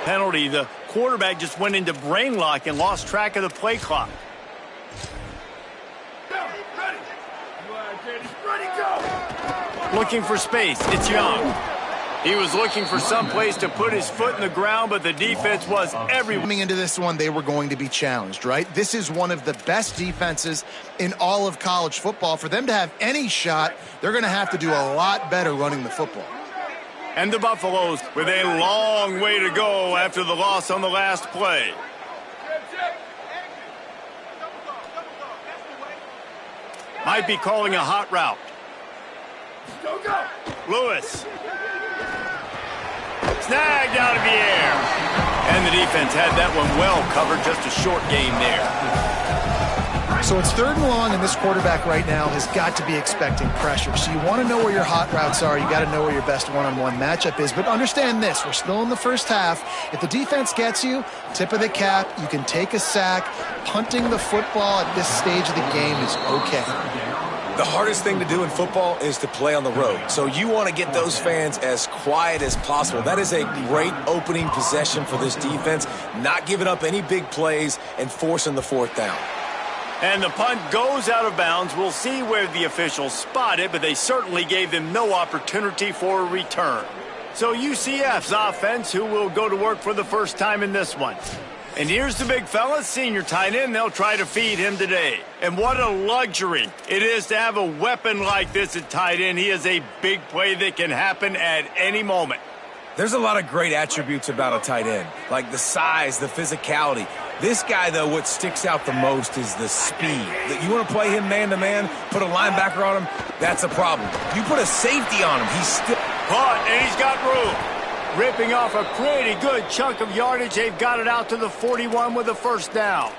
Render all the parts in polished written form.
penalty. The quarterback just went into brain lock and lost track of the play clock. Looking for space. It's Young. He was looking for some place to put his foot in the ground, but the defense was everywhere. Coming into this one, they were going to be challenged, right? This is one of the best defenses in all of college football. For them to have any shot, they're going to have to do a lot better running the football. And the Buffaloes with a long way to go after the loss on the last play. Might be calling a hot route. Lewis. Snagged out of the air. And the defense had that one well covered. Just a short game there. So it's 3rd and long, and this quarterback right now has got to be expecting pressure. So you want to know where your hot routes are. You got to know where your best one-on-one matchup is. But understand this, we're still in the first half. If the defense gets you, tip of the cap, you can take a sack. Punting the football at this stage of the game is okay. The hardest thing to do in football is to play on the road. So you want to get those fans as quiet as possible. That is a great opening possession for this defense, not giving up any big plays and forcing the 4th down. And the punt goes out of bounds. We'll see where the officials spot it, but they certainly gave them no opportunity for a return. So UCF's offense, who will go to work for the first time in this one. And here's the big fella, senior tight end. They'll try to feed him today. And what a luxury it is to have a weapon like this at tight end. He is a big play that can happen at any moment. There's a lot of great attributes about a tight end, like the size, the physicality. This guy, though, what sticks out the most is the speed. You want to play him man-to-man, put a linebacker on him, that's a problem. You put a safety on him, he's still... Caught, and he's got room. Ripping off a pretty good chunk of yardage. They've got it out to the 41 with a 1st down.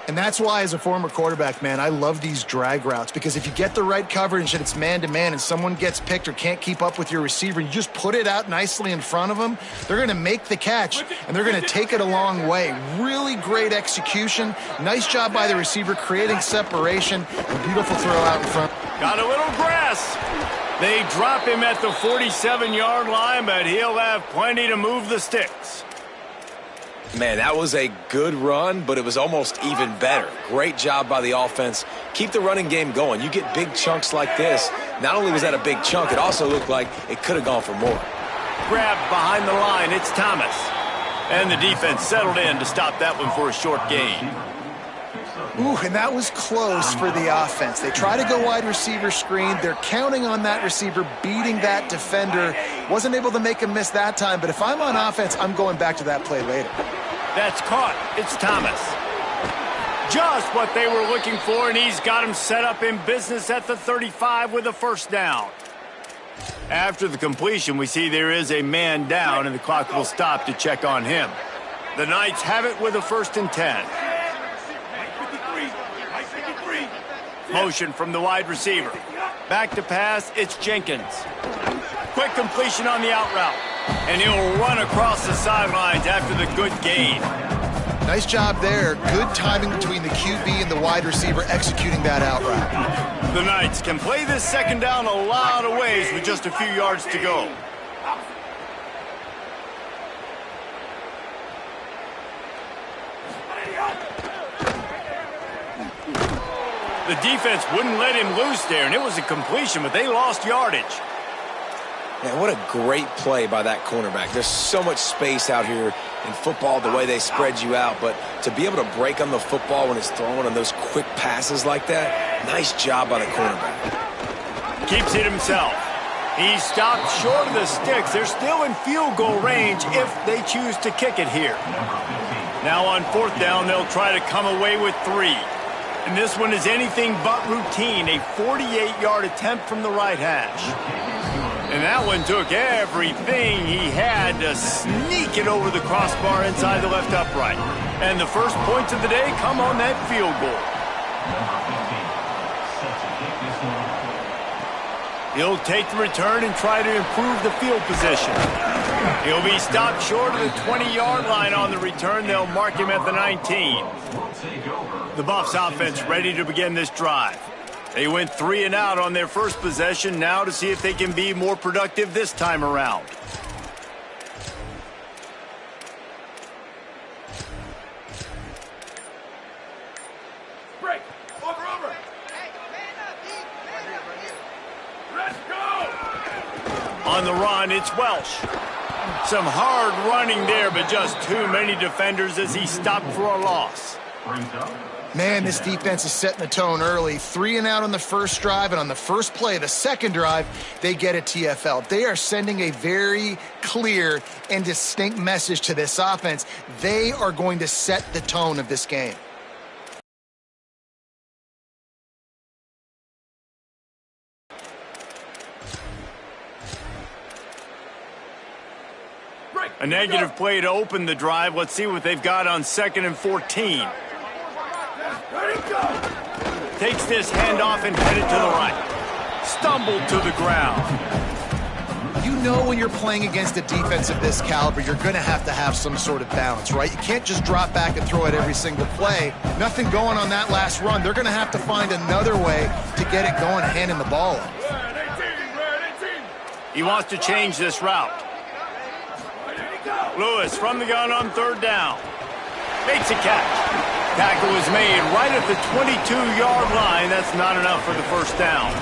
And that's why, as a former quarterback, man, I love these drag routes, because if you get the right coverage and it's man-to-man and someone gets picked or can't keep up with your receiver, you just put it out nicely in front of them, they're going to make the catch, and they're going to take it a long way. Really great execution. Nice job by the receiver creating separation. A beautiful throw out in front. Got a little grass. They drop him at the 47-yard line, but he'll have plenty to move the sticks. Man, that was a good run, but it was almost even better. Great job by the offense. Keep the running game going. You get big chunks like this. Not only was that a big chunk, it also looked like it could have gone for more. Grabbed behind the line, it's Thomas. And the defense settled in to stop that one for a short gain. Ooh, and that was close for the offense. They try to go wide receiver screen. They're counting on that receiver beating that defender. Wasn't able to make him miss that time, but if I'm on offense, I'm going back to that play later. That's caught. It's Thomas. Just what they were looking for, and he's got him set up in business at the 35 with a 1st down. After the completion, we see there is a man down, and the clock will stop to check on him. The Knights have it with a 1st and 10. Motion from the wide receiver. Back to pass, it's Jenkins. Quick completion on the out route. And he'll run across the sidelines after the good gain. Nice job there. Good timing between the QB and the wide receiver executing that out route. The Knights can play this 2nd down a lot of ways with just a few yards to go. The defense wouldn't let him loose there, and it was a completion, but they lost yardage. Man, what a great play by that cornerback. There's so much space out here in football, the way they spread you out, but to be able to break on the football when it's thrown on those quick passes like that, nice job by the cornerback. Keeps it himself. He stopped short of the sticks. They're still in field goal range if they choose to kick it here. Now on 4th down, they'll try to come away with 3. And this one is anything but routine, a 48-yard attempt from the right hash. And that one took everything he had to sneak it over the crossbar inside the left upright. And the first points of the day come on that field goal. He'll take the return and try to improve the field position. He'll be stopped short of the 20-yard line on the return. They'll mark him at the 19. The Buffs offense ready to begin this drive. They went 3 and out on their first possession, now to see if they can be more productive this time around. run, it's Welsh. Some hard running there, but just too many defenders as he stopped for a loss. Man, this defense is setting the tone early. 3 and out on the first drive, and on the first play, the second drive, they get a TFL. They are sending a very clear and distinct message to this offense. They are going to set the tone of this game. A negative play to open the drive. Let's see what they've got on 2nd and 14. Takes this handoff and headed to the right. Stumbled to the ground. You know when you're playing against a defense of this caliber, you're going to have some sort of balance, right? You can't just drop back and throw it every single play. Nothing going on that last run. They're going to have to find another way to get it going, handing the ball off. He wants to change this route. Lewis from the gun on 3rd down. Makes a catch. Tackle was made right at the 22-yard line. That's not enough for the first down.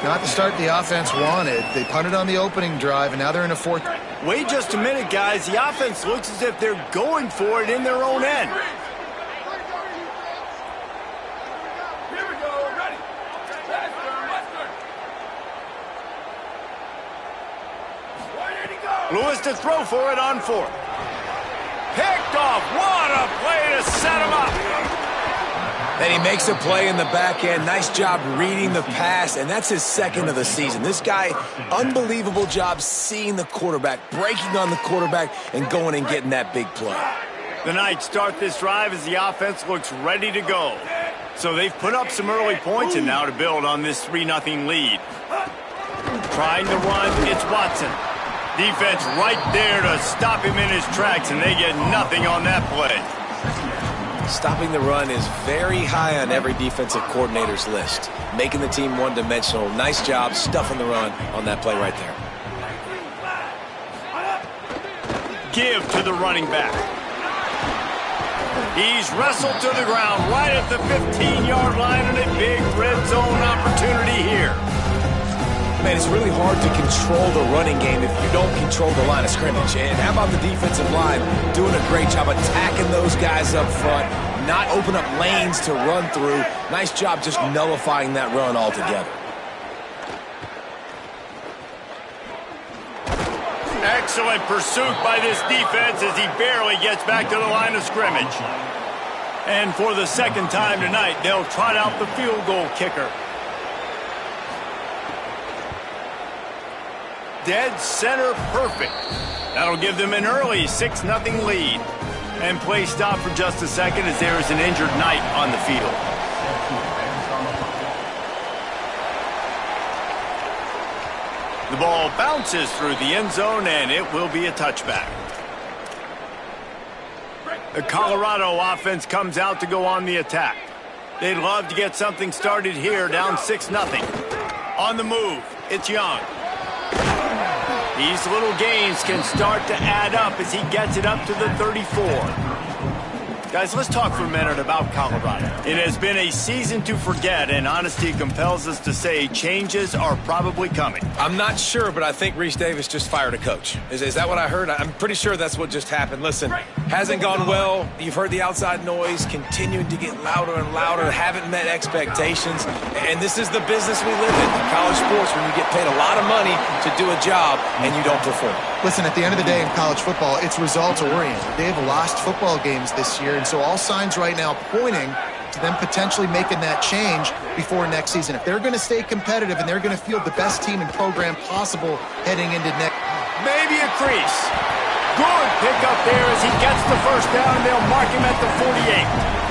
Not the start the offense wanted. They punted on the opening drive, and now they're in a 4th. Wait just a minute, guys. The offense looks as if they're going for it in their own end. Lewis to throw for it on 4th. Picked off. What a play to set him up. And he makes a play in the back end. Nice job reading the pass, and that's his 2nd of the season. This guy, unbelievable job seeing the quarterback, breaking on the quarterback, and going and getting that big play. The Knights start this drive as the offense looks ready to go. So they've put up some early points and now to build on this 3-0 lead. Trying to run, it's Watson. Defense right there to stop him in his tracks, and they get nothing on that play. Stopping the run is very high on every defensive coordinator's list. Making the team one-dimensional. Nice job stuffing the run on that play right there. Give to the running back. He's wrestled to the ground right at the 15-yard line, and a big red zone opportunity here. Man, it's really hard to control the running game if you don't control the line of scrimmage. And how about the defensive line doing a great job attacking those guys up front, not open up lanes to run through. Nice job just nullifying that run altogether. Excellent pursuit by this defense as he barely gets back to the line of scrimmage. And for the 2nd time tonight, they'll trot out the field goal kicker. Dead center perfect. That'll give them an early 6-0 lead. And play stop for just a second as there is an injured Knight on the field. The ball bounces through the end zone, and it will be a touchback. The Colorado offense comes out to go on the attack. They'd love to get something started here, down 6-0. On the move, it's Young. These little gains can start to add up as he gets it up to the 34. Guys, let's talk for a minute about Colorado. It has been a season to forget, and honesty compels us to say changes are probably coming. I'm not sure, but I think Reese Davis just fired a coach. Is that what I heard? I'm pretty sure that's what just happened. Listen, hasn't gone well. You've heard the outside noise continuing to get louder and louder, haven't met expectations. And this is the business we live in college sports, when you get paid a lot of money to do a job and you don't perform. Listen, at the end of the day in college football, it's results-oriented. They have lost football games this year, and so all signs right now pointing to them potentially making that change before next season. If they're going to stay competitive and they're going to field the best team and program possible heading into next. Maybe a crease. Good pickup there as he gets the first down. They'll mark him at the 48.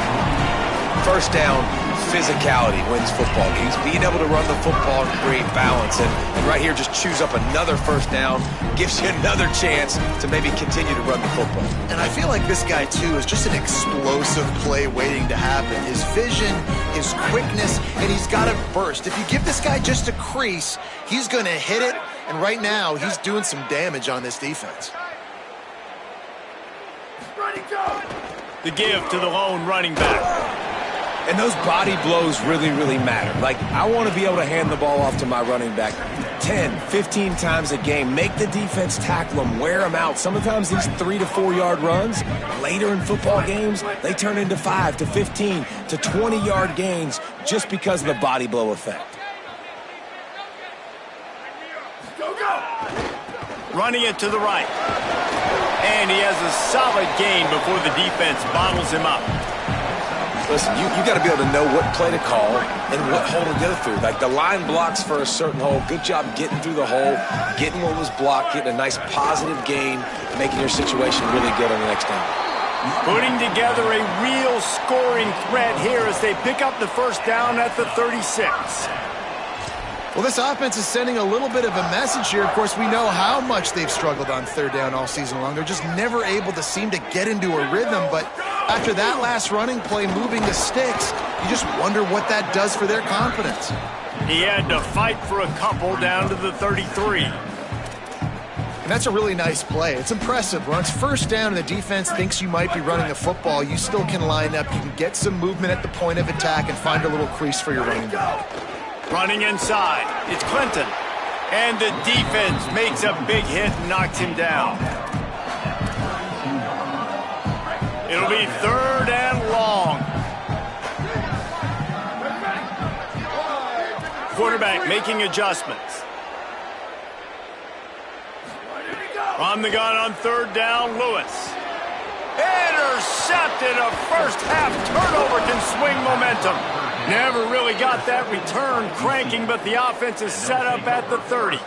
First down, physicality wins football games. Being able to run the football and create balance. And right here, just choose up another first down, gives you another chance to maybe continue to run the football. And I feel like this guy, too, is just an explosive play waiting to happen. His vision, his quickness, and he's got a burst. If you give this guy just a crease, he's going to hit it. And right now, he's doing some damage on this defense. The give to the lone running back. And those body blows really, really matter. Like, I want to be able to hand the ball off to my running back 10, 15 times a game. Make the defense tackle them, wear them out. Sometimes these 3 to 4 yard runs, later in football games, they turn into 5 to 15 to 20 yard gains just because of the body blow effect. Running it to the right. And he has a solid gain before the defense bottles him up. Listen, you got to be able to know what play to call and what hole to go through. Like, the line blocks for a certain hole. Good job getting through the hole, getting what was blocked, getting a nice positive gain, making your situation really good on the next down. Putting together a real scoring threat here as they pick up the first down at the 36. Well, this offense is sending a little bit of a message here. Of course, we know how much they've struggled on third down all season long. They're just never able to seem to get into a rhythm. But after that last running play, moving the sticks, you just wonder what that does for their confidence. He had to fight for a couple down to the 33. And that's a really nice play. It's impressive. When it's first down and the defense thinks you might be running the football, you still can line up. You can get some movement at the point of attack and find a little crease for your running back. Running inside, it's Clinton. And the defense makes a big hit and knocks him down. It'll be third and long. Quarterback making adjustments. On the gun on third down, Lewis. Intercepted. A first half turnover can swing momentum. Never really got that return cranking, but the offense is set up at the 30.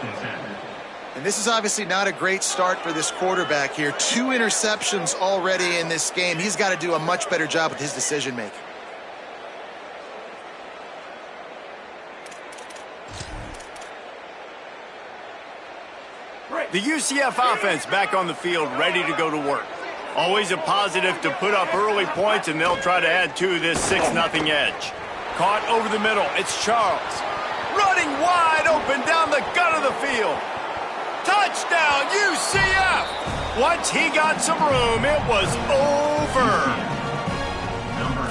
And this is obviously not a great start for this quarterback here. 2 interceptions already in this game. He's got to do a much better job with his decision-making. The UCF offense back on the field, ready to go to work. Always a positive to put up early points, and they'll try to add to this 6-0 edge. Caught over the middle. It's Charles. Running wide open down the gut of the field. Touchdown, UCF! Once he got some room, it was over.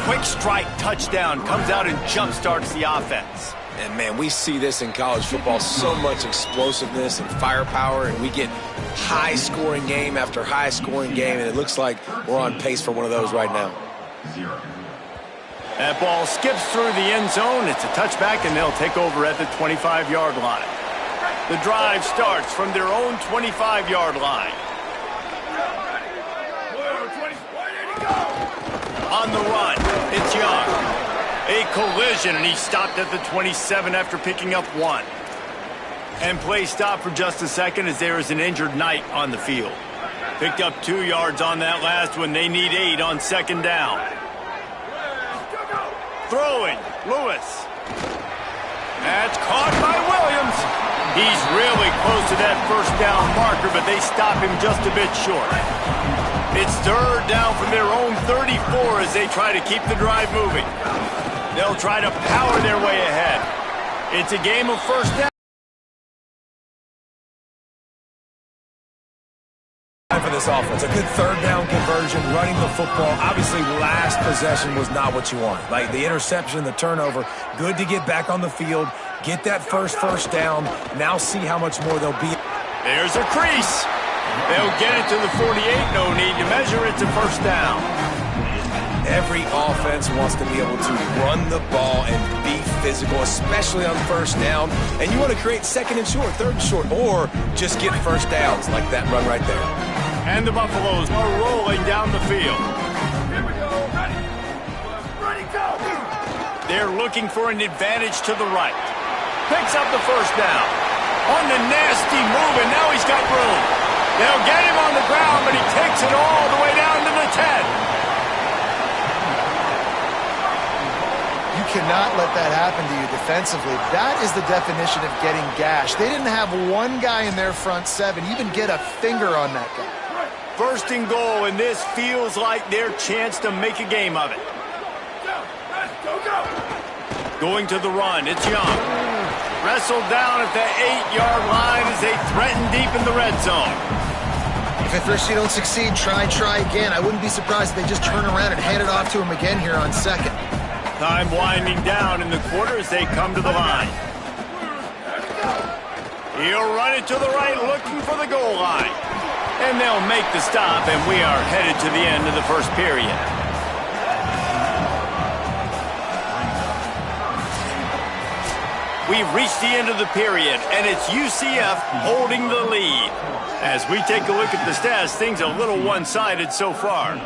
Quick strike touchdown comes out and jump-starts the offense. And, man, we see this in college football, so much explosiveness and firepower, and we get high-scoring game after high-scoring game, and it looks like we're on pace for one of those right now. That ball skips through the end zone. It's a touchback, and they'll take over at the 25-yard line. The drive starts from their own 25-yard line. On the run, it's Young. A collision, and he stopped at the 27 after picking up 1. And play stopped for just a second as there is an injured Knight on the field. Picked up 2 yards on that last one. They need 8 on second down. Throwing, Lewis. That's caught by Williams. He's really close to that first down marker, but they stop him just a bit short. It's third down from their own 34 as they try to keep the drive moving. They'll try to power their way ahead. It's a game of first down. For this offense, a good third down conversion, running the football. Obviously, last possession was not what you wanted. Like the interception, the turnover, good to get back on the field, get that first down. Now see how much more they'll be. There's a crease. They'll get it to the 48. No need to measure. It's a first down. Every offense wants to be able to run the ball and be physical, especially on first down. And you want to create second and short, third and short, or just get first downs like that run right there. And the Buffaloes are rolling down the field. Here we go. Ready, go. They're looking for an advantage to the right. Picks up the first down. On the nasty move, and now he's got room. They'll get him on the ground, but he takes it all the way down to the 10. You cannot let that happen to you defensively. That is the definition of getting gashed. They didn't have one guy in their front 7 even get a finger on that guy. First and goal, and this feels like their chance to make a game of it. Go. Going to the run, it's Young. Wrestled down at the 8-yard line as they threaten deep in the red zone. If at first you don't succeed, try again. I wouldn't be surprised if they just turn around and hand it off to him again here on second. Time winding down in the quarter as they come to the line. He'll run it to the right, looking for the goal line. And they'll make the stop, and we are headed to the end of the first period. We've reached the end of the period, and it's UCF holding the lead. As we take a look at the stats, things are a little one-sided so far.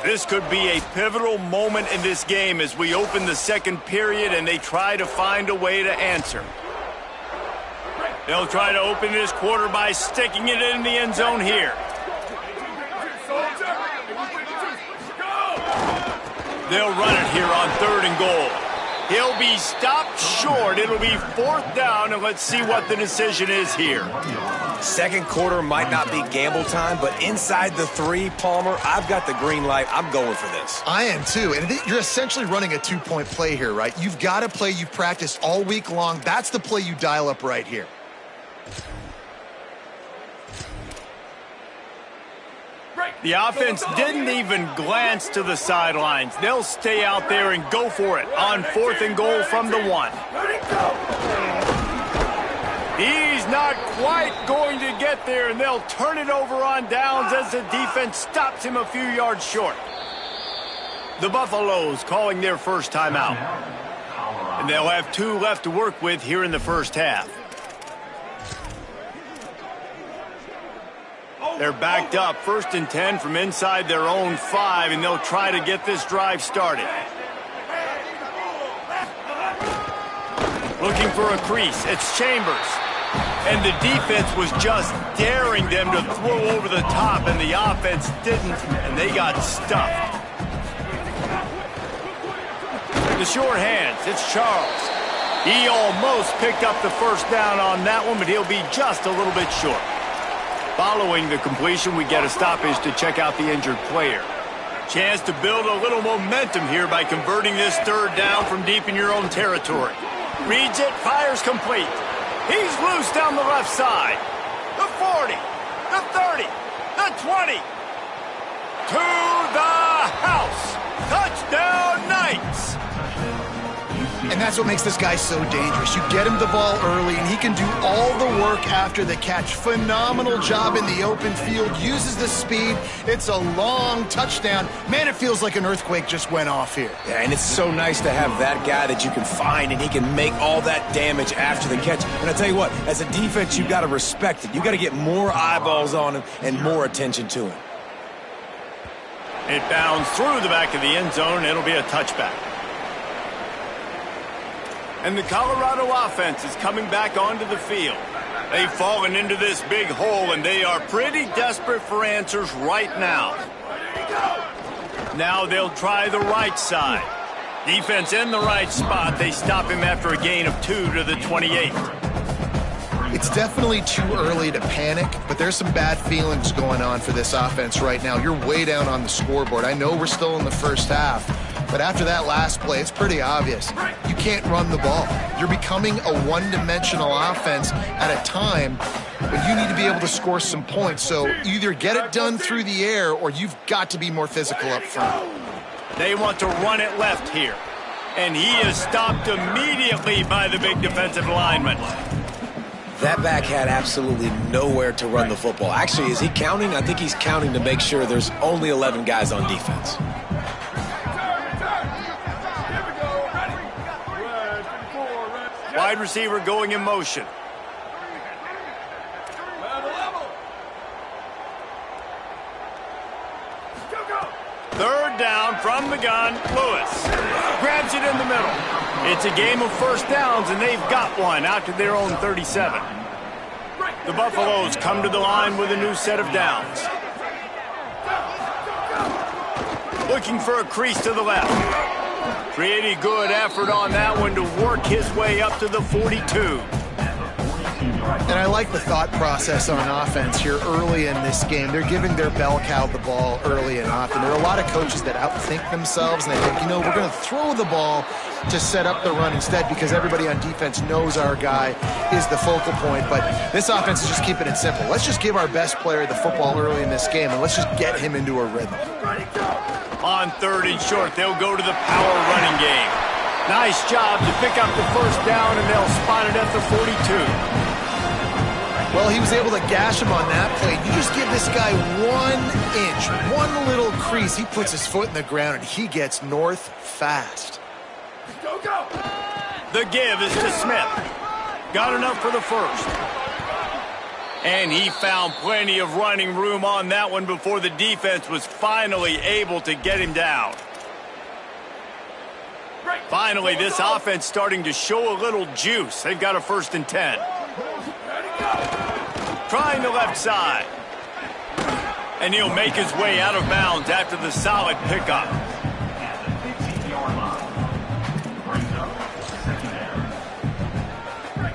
This could be a pivotal moment in this game as we open the second period and they try to find a way to answer. They'll try to open this quarter by sticking it in the end zone here. They'll run it here on 3rd and goal. He'll be stopped short. It'll be 4th down, and let's see what the decision is here. Second quarter might not be gamble time, but inside the 3, Palmer, I've got the green light. I'm going for this. I am too, and you're essentially running a 2-point play here, right? You've got a play you've practiced all week long. That's the play you dial up right here. The offense didn't even glance to the sidelines. They'll stay out there and go for it on 4th and goal from the 1. He's not quite going to get there, and they'll turn it over on downs as the defense stops him a few yards short. The Buffaloes calling their first timeout. And they'll have 2 left to work with here in the first half. They're backed up, 1st and 10 from inside their own 5, and they'll try to get this drive started. Looking for a crease, it's Chambers. And the defense was just daring them to throw over the top, and the offense didn't, and they got stuffed. The short hands, it's Charles. He almost picked up the first down on that one, but he'll be just a little bit short. Following the completion, we get a stoppage to check out the injured player. Chance to build a little momentum here by converting this 3rd down from deep in your own territory. Reads it, fires complete. He's loose down the left side. The 40, the 30, the 20. To the house. Touchdown, Knights. And that's what makes this guy so dangerous. You get him the ball early, and he can do all the work after the catch. Phenomenal job in the open field. Uses the speed. It's a long touchdown. Man, it feels like an earthquake just went off here. Yeah, and it's so nice to have that guy that you can find, and he can make all that damage after the catch. And I tell you what, as a defense, you've got to respect it. You've got to get more eyeballs on him and more attention to him. It bounds through the back of the end zone, and it'll be a touchback. And the Colorado offense is coming back onto the field. They've fallen into this big hole, and they are pretty desperate for answers right now. Now they'll try the right side. Defense in the right spot. They stop him after a gain of 2 to the 28. It's definitely too early to panic, but there's some bad feelings going on for this offense right now. You're way down on the scoreboard. I know we're still in the first half, but after that last play, it's pretty obvious. You can't run the ball. You're becoming a one-dimensional offense at a time when you need to be able to score some points. So either get it done through the air or you've got to be more physical up front. They want to run it left here. And he is stopped immediately by the big defensive lineman. That back had absolutely nowhere to run the football. Actually, is he counting? I think he's counting to make sure there's only 11 guys on defense. Wide receiver going in motion. Third down from the gun. Lewis grabs it in the middle. It's a game of first downs, and they've got one out to their own 37. The Buffaloes come to the line with a new set of downs. Looking for a crease to the left. Pretty good effort on that one to work his way up to the 42. And I like the thought process on offense here early in this game. They're giving their bell cow the ball early and often. There are a lot of coaches that outthink themselves, and they think, you know, we're going to throw the ball to set up the run instead because everybody on defense knows our guy is the focal point. But this offense is just keeping it simple. Let's just give our best player the football early in this game, and let's just get him into a rhythm. On 3rd and short, they'll go to the power running game. Nice job to pick up the first down, and they'll spot it at the 42. Well, he was able to gash him on that play. You just give this guy 1 inch, one little crease. He puts his foot in the ground, and he gets north fast. Go, go! The give is to Smith. Got enough for the first. And he found plenty of running room on that one before the defense was finally able to get him down. Finally, this offense starting to show a little juice. They've got a 1st and 10. Trying the left side. And he'll make his way out of bounds after the solid pickup.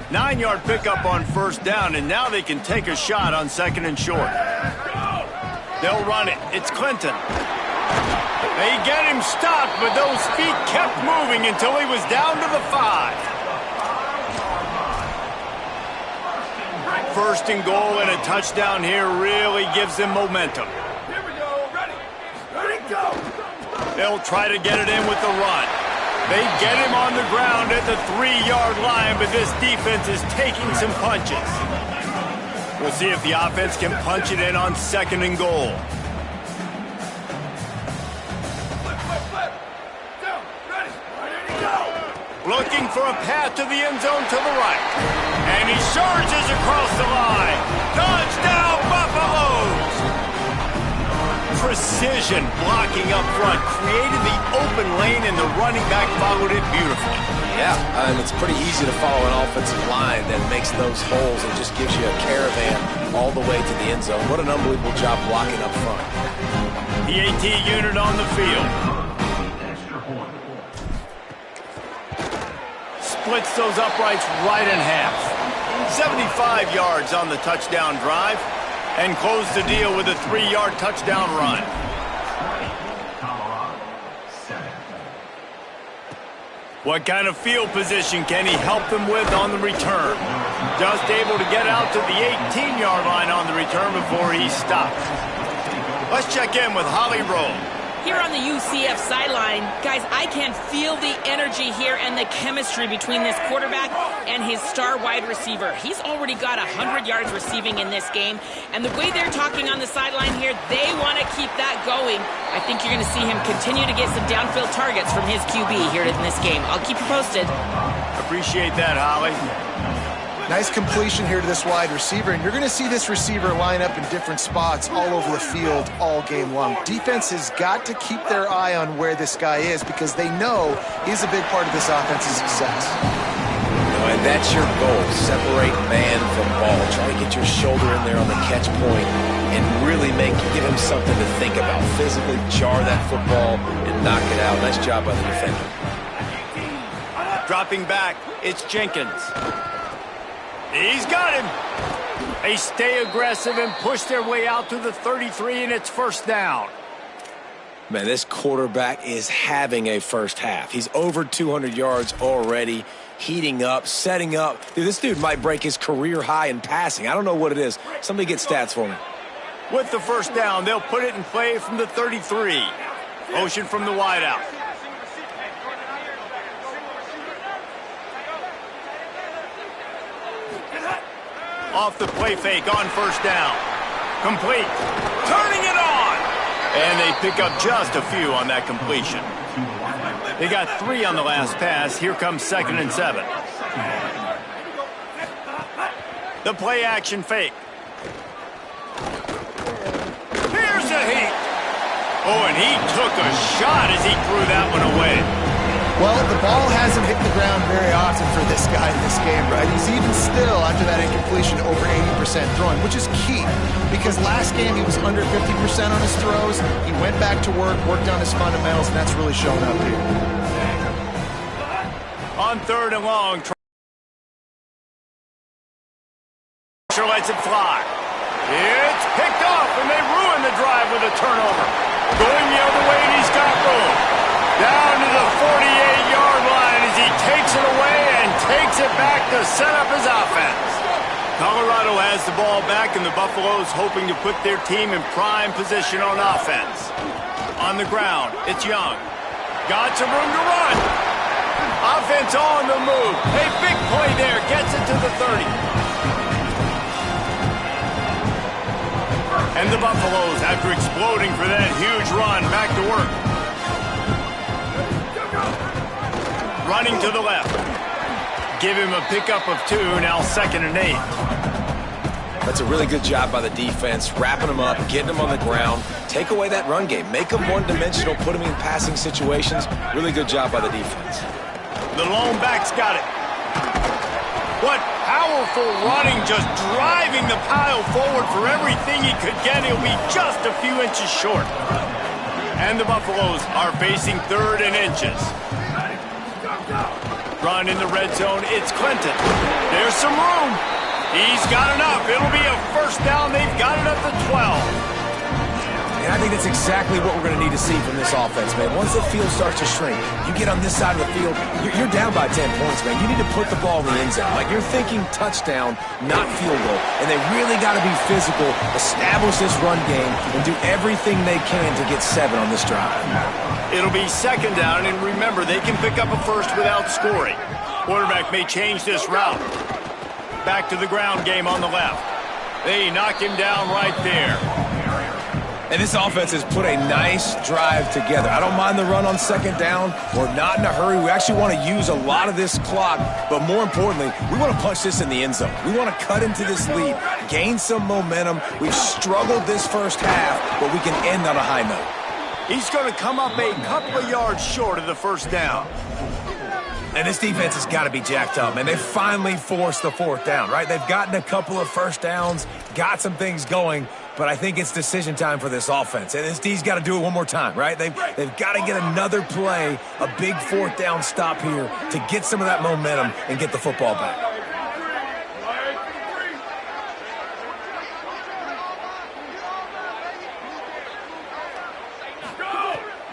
9-yard pickup on 1st down, and now they can take a shot on 2nd and short. They'll run it. It's Clinton. They get him stopped, but those feet kept moving until he was down to the 5. 1st and goal and a touchdown here really gives them momentum. Here we go. Ready. Ready, go. They'll try to get it in with the run. They get him on the ground at the 3-yard line, but this defense is taking some punches. We'll see if the offense can punch it in on 2nd and goal. Flip. Down. Ready. Ready, go. Looking for a path to the end zone to the right. And he charges across the line. Touchdown, Buffaloes! Precision blocking up front created the open lane, and the running back followed it beautifully. Yeah, and it's pretty easy to follow an offensive line that makes those holes and just gives you a caravan all the way to the end zone. What an unbelievable job blocking up front. The AT unit on the field. Splits those uprights right in half. 75 yards on the touchdown drive, and close the deal with a 3-yard touchdown run. What kind of field position can he help them with on the return? Just able to get out to the 18-yard line on the return before he stopped. Let's check in with Holly Rowe. Here on the UCF sideline, guys, I can feel the energy here and the chemistry between this quarterback and his star wide receiver. He's already got 100 yards receiving in this game, and the way they're talking on the sideline here, they want to keep that going. I think you're going to see him continue to get some downfield targets from his QB here in this game. I'll keep you posted. Appreciate that, Holly. Nice completion here to this wide receiver, and you're going to see this receiver line up in different spots all over the field all game long. Defense has got to keep their eye on where this guy is because they know he's a big part of this offense's success. And that's your goal. Separate man from ball. Try to get your shoulder in there on the catch point and really give him something to think about. Physically jar that football and knock it out. Nice job by the defender. Dropping back, it's Jenkins. He's got him. They stay aggressive and push their way out to the 33, and it's 1st down. Man, this quarterback is having a first half. He's over 200 yards already, heating up, setting up. Dude, this dude might break his career high in passing. I don't know what it is. Somebody get stats for me. With the 1st down, they'll put it in play from the 33. Motion from the wideout. Off the play fake on 1st down. Complete. Turning it on. And they pick up just a few on that completion. They got 3 on the last pass. Here comes 2nd and 7. The play action fake. Here's a heat. Oh, and he took a shot as he threw that one away. Well, the ball hasn't hit the ground very often for this guy in this game, right? He's even still, after that incompletion, over 80% throwing, which is key because last game he was under 50% on his throws. He went back to work, worked on his fundamentals, and that's really shown up here. On 3rd and long. Pressure lets it fly. It's picked off, and they ruin the drive with a turnover. Going the other way, and he's got room. Down to the 48-yard line as he takes it away and takes it back to set up his offense. Colorado has the ball back, and the Buffaloes hoping to put their team in prime position on offense. On the ground, it's Young. Got some room to run. Offense on the move. A big play there. Gets it to the 30. And the Buffaloes, after exploding for that huge run, back to work. Running to the left. Give him a pickup of 2, now 2nd and 8. That's a really good job by the defense, wrapping them up, getting them on the ground. Take away that run game. Make them one-dimensional, put them in passing situations. Really good job by the defense. The lone back's got it. What powerful running, just driving the pile forward for everything he could get. He'll be just a few inches short. And the Buffaloes are facing 3rd and inches. Run in the red zone, it's Clinton. There's some room. He's got enough. It'll be a first down. They've got it up to 12. And I think that's exactly what we're going to need to see from this offense, man. Once the field starts to shrink, you get on this side of the field, you're down by 10 points, man. You need to put the ball in the end zone. Like, you're thinking touchdown, not field goal. And they really got to be physical, establish this run game, and do everything they can to get 7 on this drive. It'll be 2nd down, and remember, they can pick up a first without scoring. Quarterback may change this route. Back to the ground game on the left. They knock him down right there. And this offense has put a nice drive together. I don't mind the run on 2nd down. We're not in a hurry. We actually want to use a lot of this clock, but more importantly, we want to punch this in the end zone. We want to cut into this lead, gain some momentum. We've struggled this first half, but we can end on a high note. He's going to come up a couple of yards short of the first down. And this defense has got to be jacked up, man. They finally forced the 4th down, right? They've gotten a couple of first downs, got some things going, but I think it's decision time for this offense. And this D's got to do it one more time, right? They've got to get another play, a big 4th down stop here to get some of that momentum and get the football back.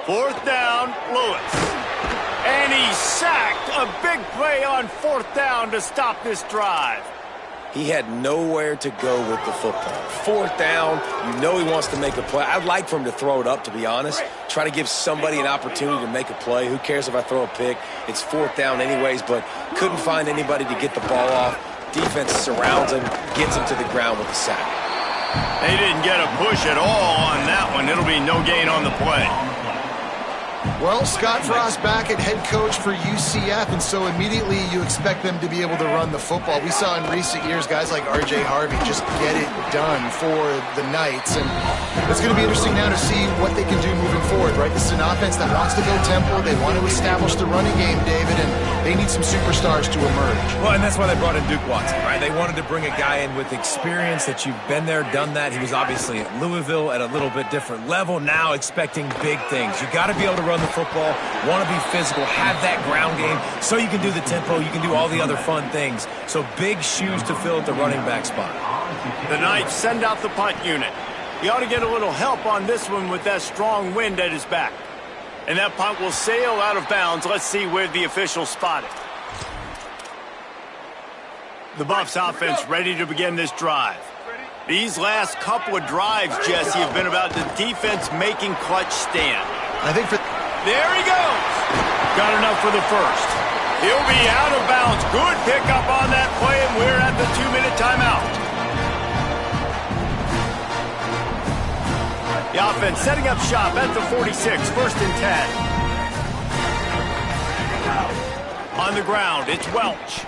Fourth down, Lewis. And he sacked. A big play on 4th down to stop this drive. He had nowhere to go with the football. 4th down, you know he wants to make a play. I'd like for him to throw it up, to be honest. Try to give somebody an opportunity to make a play. Who cares if I throw a pick? It's 4th down anyways, but couldn't find anybody to get the ball off. Defense surrounds him, gets him to the ground with the sack. They didn't get a push at all on that one. It'll be no gain on the play. Well, Scott Frost back at head coach for UCF, and so immediately you expect them to be able to run the football. We saw in recent years guys like R.J. Harvey just get it done for the Knights, and it's going to be interesting now to see what they can do moving forward, right? This is an offense that wants to go tempo. They want to establish the running game, David, and they need some superstars to emerge. Well, and that's why they brought in Duke Watson, right? They wanted to bring a guy in with experience that you've been there, done that. He was obviously at Louisville at a little bit different level. Now expecting big things. You got to be able to run the football, want to be physical, have that ground game so you can do the tempo, you can do all the other fun things. So big shoes to fill at the running back spot. The Knights send out the punt unit. He ought to get a little help on this one with that strong wind at his back. And that punt will sail out of bounds. Let's see where the officials spot it. The Buffs offense ready to begin this drive. These last couple of drives, Jesse, have been about the defense making clutch stand. I think for... There he goes. Got enough for the first. He'll be out of bounds. Good pickup on that play, and we're at the 2-minute timeout. The offense setting up shop at the 46, 1st and 10. On the ground, it's Welch.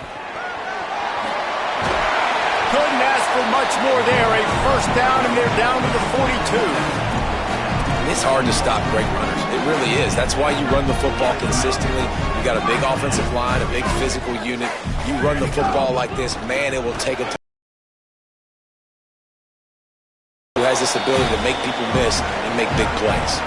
Couldn't ask for much more there. A first down, and they're down to the 42. It's hard to stop great runners. It really is. That's why you run the football consistently. You got a big offensive line, a big physical unit. You run the football like this, man, it will take a time. Who has this ability to make people miss and make big plays.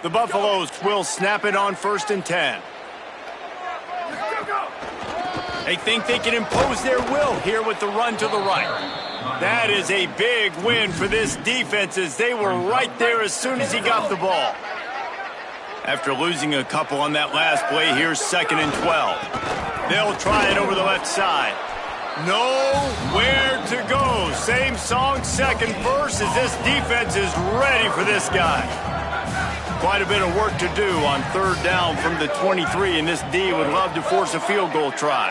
The Buffaloes will snap it on 1st and 10. They think they can impose their will here with the run to the right. That is a big win for this defense as they were right there as soon as he got the ball. After losing a couple on that last play, here's 2nd and 12. They'll try it over the left side. Nowhere to go. Same song, second verse, as this defense is ready for this guy. Quite a bit of work to do on 3rd down from the 23, and this D would love to force a field goal try.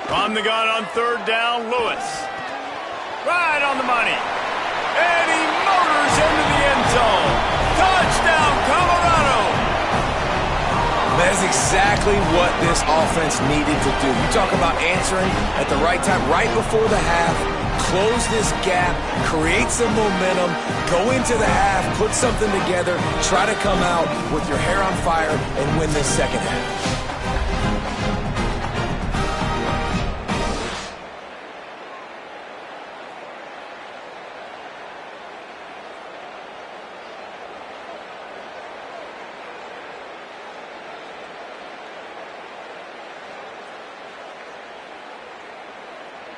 From the gun on 3rd down, Lewis. Right on the money. And he motors into the end zone. Touchdown, Colorado! That is exactly what this offense needed to do. You talk about answering at the right time, right before the half, close this gap, create some momentum, go into the half, put something together, try to come out with your hair on fire and win this second half.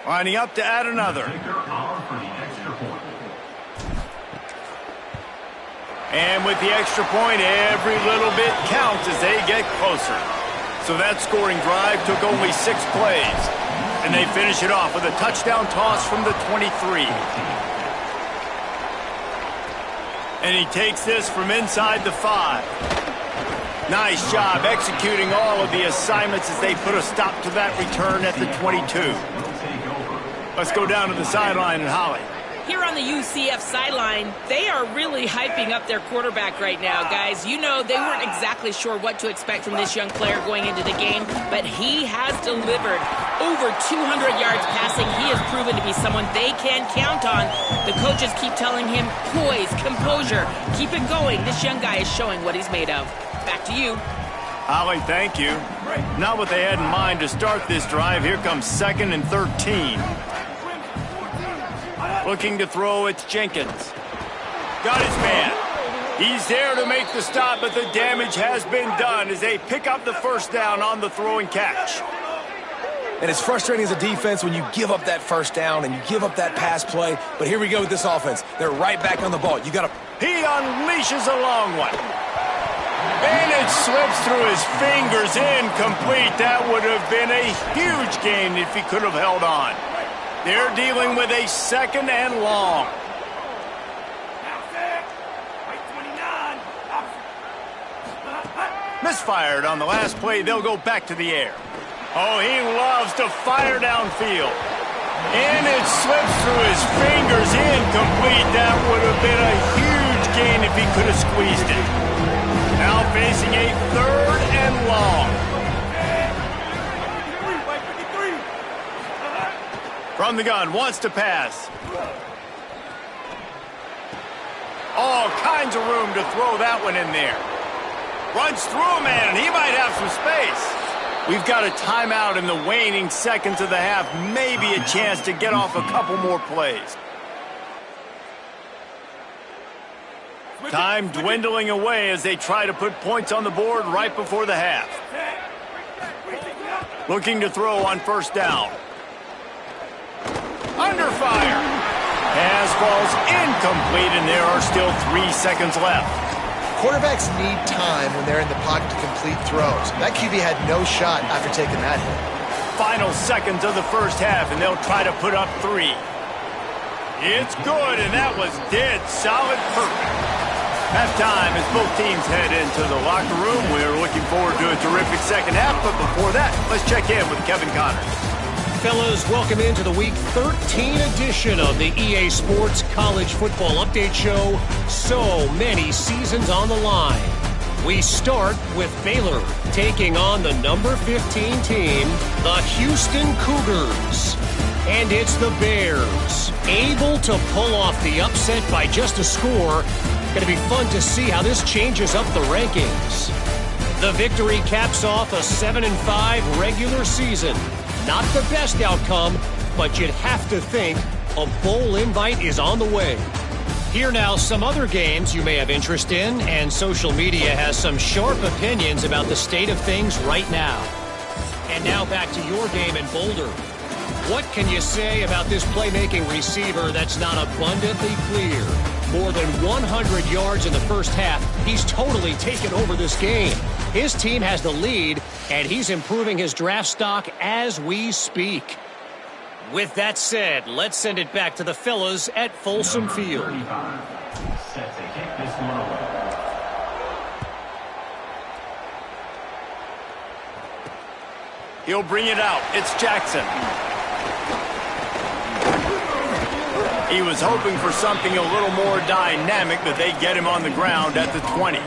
Lining up to add another. And with the extra point, every little bit counts as they get closer. So that scoring drive took only 6 plays. And they finish it off with a touchdown toss from the 23. And he takes this from inside the 5. Nice job executing all of the assignments as they put a stop to that return at the 22. Let's go down to the sideline and Holly. Here on the UCF sideline, they are really hyping up their quarterback right now, guys. You know, they weren't exactly sure what to expect from this young player going into the game, but he has delivered over 200 yards passing. He has proven to be someone they can count on. The coaches keep telling him, poise, composure, keep it going. This young guy is showing what he's made of. Back to you. Holly, thank you. Not what they had in mind to start this drive. Here comes 2nd and 13. Looking to throw, it's Jenkins. Got his man. He's there to make the stop, but the damage has been done as they pick up the 1st down on the throw and catch. And it's frustrating as a defense when you give up that 1st down and you give up that pass play. But here we go with this offense. They're right back on the ball. You got to... He unleashes a long one. And it slips through his fingers, incomplete. That would have been a huge gain if he could have held on. They're dealing with a 2nd and long. Misfired on the last play. They'll go back to the air. Oh, he loves to fire downfield. And it slips through his fingers, incomplete. That would have been a huge gain if he could have squeezed it. Now facing a 3rd and long. From the gun, wants to pass. All kinds of room to throw that one in there. Runs through a man, and he might have some space. We've got a timeout in the waning seconds of the half. Maybe a chance to get off a couple more plays. Time dwindling away as they try to put points on the board right before the half. Looking to throw on 1st down. Under fire. Pass falls incomplete, and there are still 3 seconds left. Quarterbacks need time when they're in the pocket to complete throws. That QB had no shot after taking that hit. Final seconds of the 1st half, and they'll try to put up 3. It's good, and that was dead solid perfect. Halftime as both teams head into the locker room. We're looking forward to a terrific second half, but before that, let's check in with Kevin Connors. Fellas, welcome into the Week 13 edition of the EA Sports College Football Update Show. So many seasons on the line. We start with Baylor taking on the number 15 team, the Houston Cougars. And it's the Bears, able to pull off the upset by just a score. Going to be fun to see how this changes up the rankings. The victory caps off a 7-5 regular season. Not the best outcome, but you'd have to think a bowl invite is on the way. Here now, some other games you may have interest in, and social media has some sharp opinions about the state of things right now. And now back to your game in Boulder. What can you say about this playmaking receiver that's not abundantly clear? More than 100 yards in the first half. He's totally taken over this game. His team has the lead, and he's improving his draft stock as we speak. With that said, let's send it back to the fellas at Folsom Field. Set to kick this one away. He'll bring it out. It's Jackson. He was hoping for something a little more dynamic, but they get him on the ground at the 20.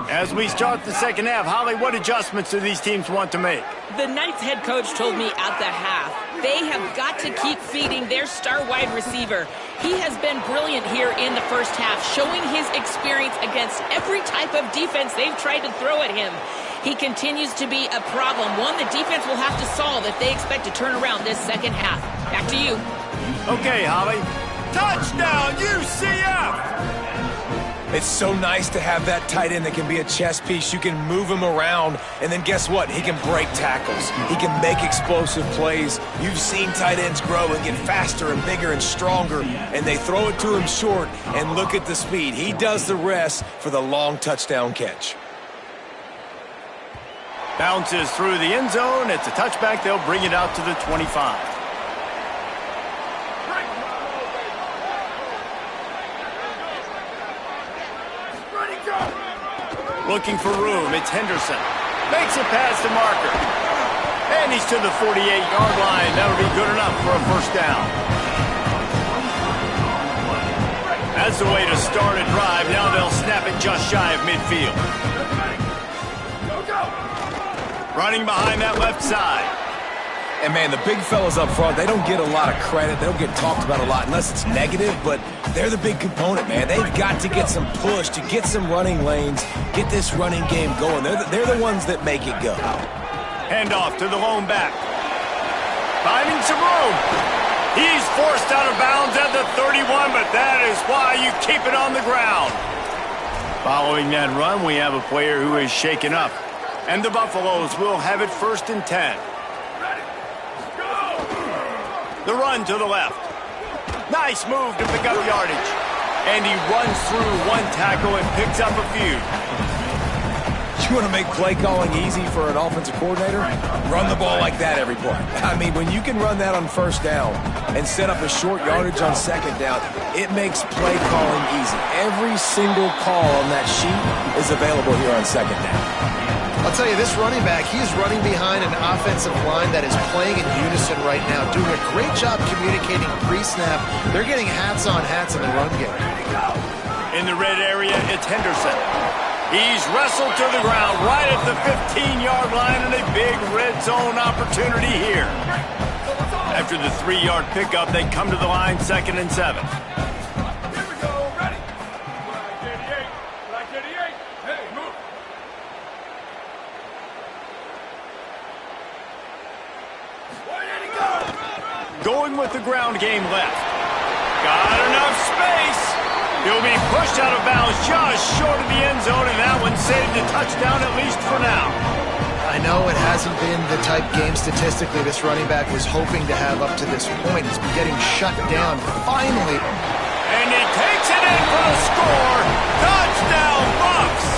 As we start the second half, Holly, what adjustments do these teams want to make? The Knights head coach told me at the half, they have got to keep feeding their star wide receiver. He has been brilliant here in the first half, showing his experience against every type of defense they've tried to throw at him. He continues to be a problem, one the defense will have to solve if they expect to turn around this second half. Back to you. Okay, Holly. Touchdown, UCF! It's so nice to have that tight end that can be a chess piece. You can move him around, and then guess what? He can break tackles. He can make explosive plays. You've seen tight ends grow and get faster and bigger and stronger, and they throw it to him short, and look at the speed. He does the rest for the long touchdown catch. Bounces through the end zone. It's a touchback. They'll bring it out to the 25. Looking for room. It's Henderson. Makes a pass to Marker. And he's to the 48-yard line. That'll be good enough for a first down. That's the way to start a drive. Now they'll snap it just shy of midfield. Running behind that left side. And, man, the big fellas up front, they don't get a lot of credit. They don't get talked about a lot unless it's negative, but they're the big component, man. They've got to get some push, to get some running lanes, get this running game going. They're the ones that make it go. Handoff to the lone back. Finding some room. He's forced out of bounds at the 31, but that is why you keep it on the ground. Following that run, we have a player who is shaken up. And the Buffaloes will have it 1st and 10. The run to the left. Nice move to pick up yardage. And he runs through one tackle and picks up a few. You want to make play calling easy for an offensive coordinator? Run the ball like that every play. I mean, when you can run that on first down and set up a short yardage on second down, it makes play calling easy. Every single call on that sheet is available here on second down. I'll tell you, this running back, he's running behind an offensive line that is playing in unison right now, doing a great job communicating pre-snap. They're getting hats on hats in the run game. In the red area, it's Henderson. He's wrestled to the ground right at the 15-yard line, and a big red zone opportunity here. After the 3-yard pickup, they come to the line 2nd and 7. Going with the ground game left. Got enough space. He'll be pushed out of bounds just short of the end zone, and that one saved a touchdown at least for now. I know it hasn't been the type game statistically this running back was hoping to have up to this point. He's been getting shut down finally. And he takes it in for the score. Touchdown, Bucks.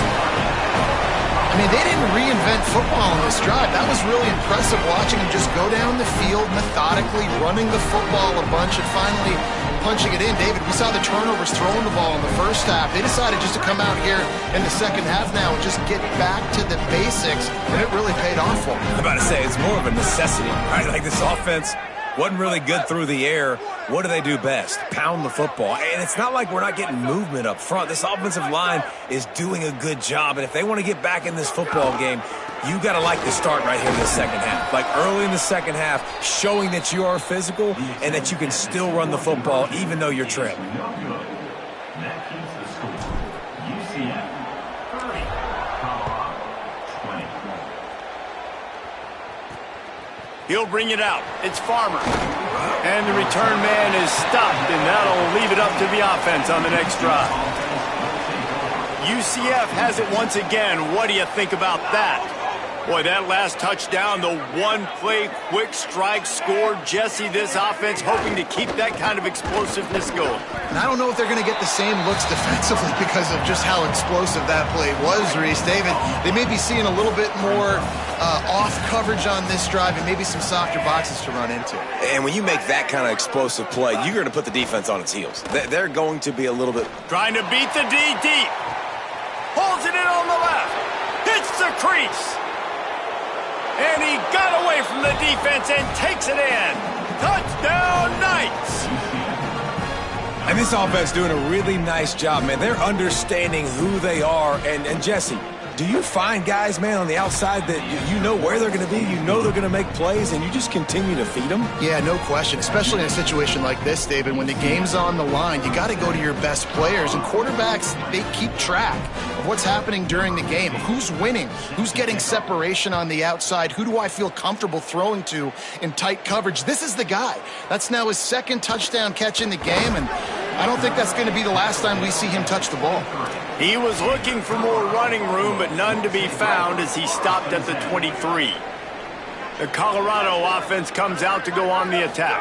I mean, they didn't reinvent football in this drive. That was really impressive watching him just go down the field methodically, running the football a bunch, and finally punching it in. David, we saw the turnovers throwing the ball in the first half. They decided just to come out here in the second half now and just get back to the basics, and it really paid off for them. I'm about to say, it's more of a necessity, right? Like this offense wasn't really good through the air. What do they do best? Pound the football. And it's not like we're not getting movement up front. This offensive line is doing a good job. And if they want to get back in this football game, you got to like the start right here in the second half. Like early in the second half, showing that you are physical and that you can still run the football even though you're trailing. That keeps the score. UCF 30, Colorado 20. He'll bring it out. It's Farmer. And the return man is stopped, and that'll leave it up to the offense on the next drive. UCF has it once again. What do you think about that? Boy, that last touchdown, the one-play quick strike score. Jesse, this offense hoping to keep that kind of explosiveness going. And I don't know if they're going to get the same looks defensively because of just how explosive that play was, Reese. David, they may be seeing a little bit more off coverage on this drive and maybe some softer boxes to run into. And when you make that kind of explosive play, you're going to put the defense on its heels. They're going to be a little bit... Trying to beat the D deep. Holds it in on the left. Hits the crease. And he got away from the defense and takes it in. Touchdown, Knights! And this offense doing a really nice job, man. They're understanding who they are. And Jesse, do you find guys, man, on the outside that you know where they're going to be, you know they're going to make plays, and you just continue to feed them? Yeah, no question, especially in a situation like this, David. When the game's on the line, you got to go to your best players. And quarterbacks, they keep track of what's happening during the game. Who's winning? Who's getting separation on the outside? Who do I feel comfortable throwing to in tight coverage? This is the guy. That's now his second touchdown catch in the game, and I don't think that's going to be the last time we see him touch the ball. He was looking for more running room, but none to be found as he stopped at the 23. The Colorado offense comes out to go on the attack.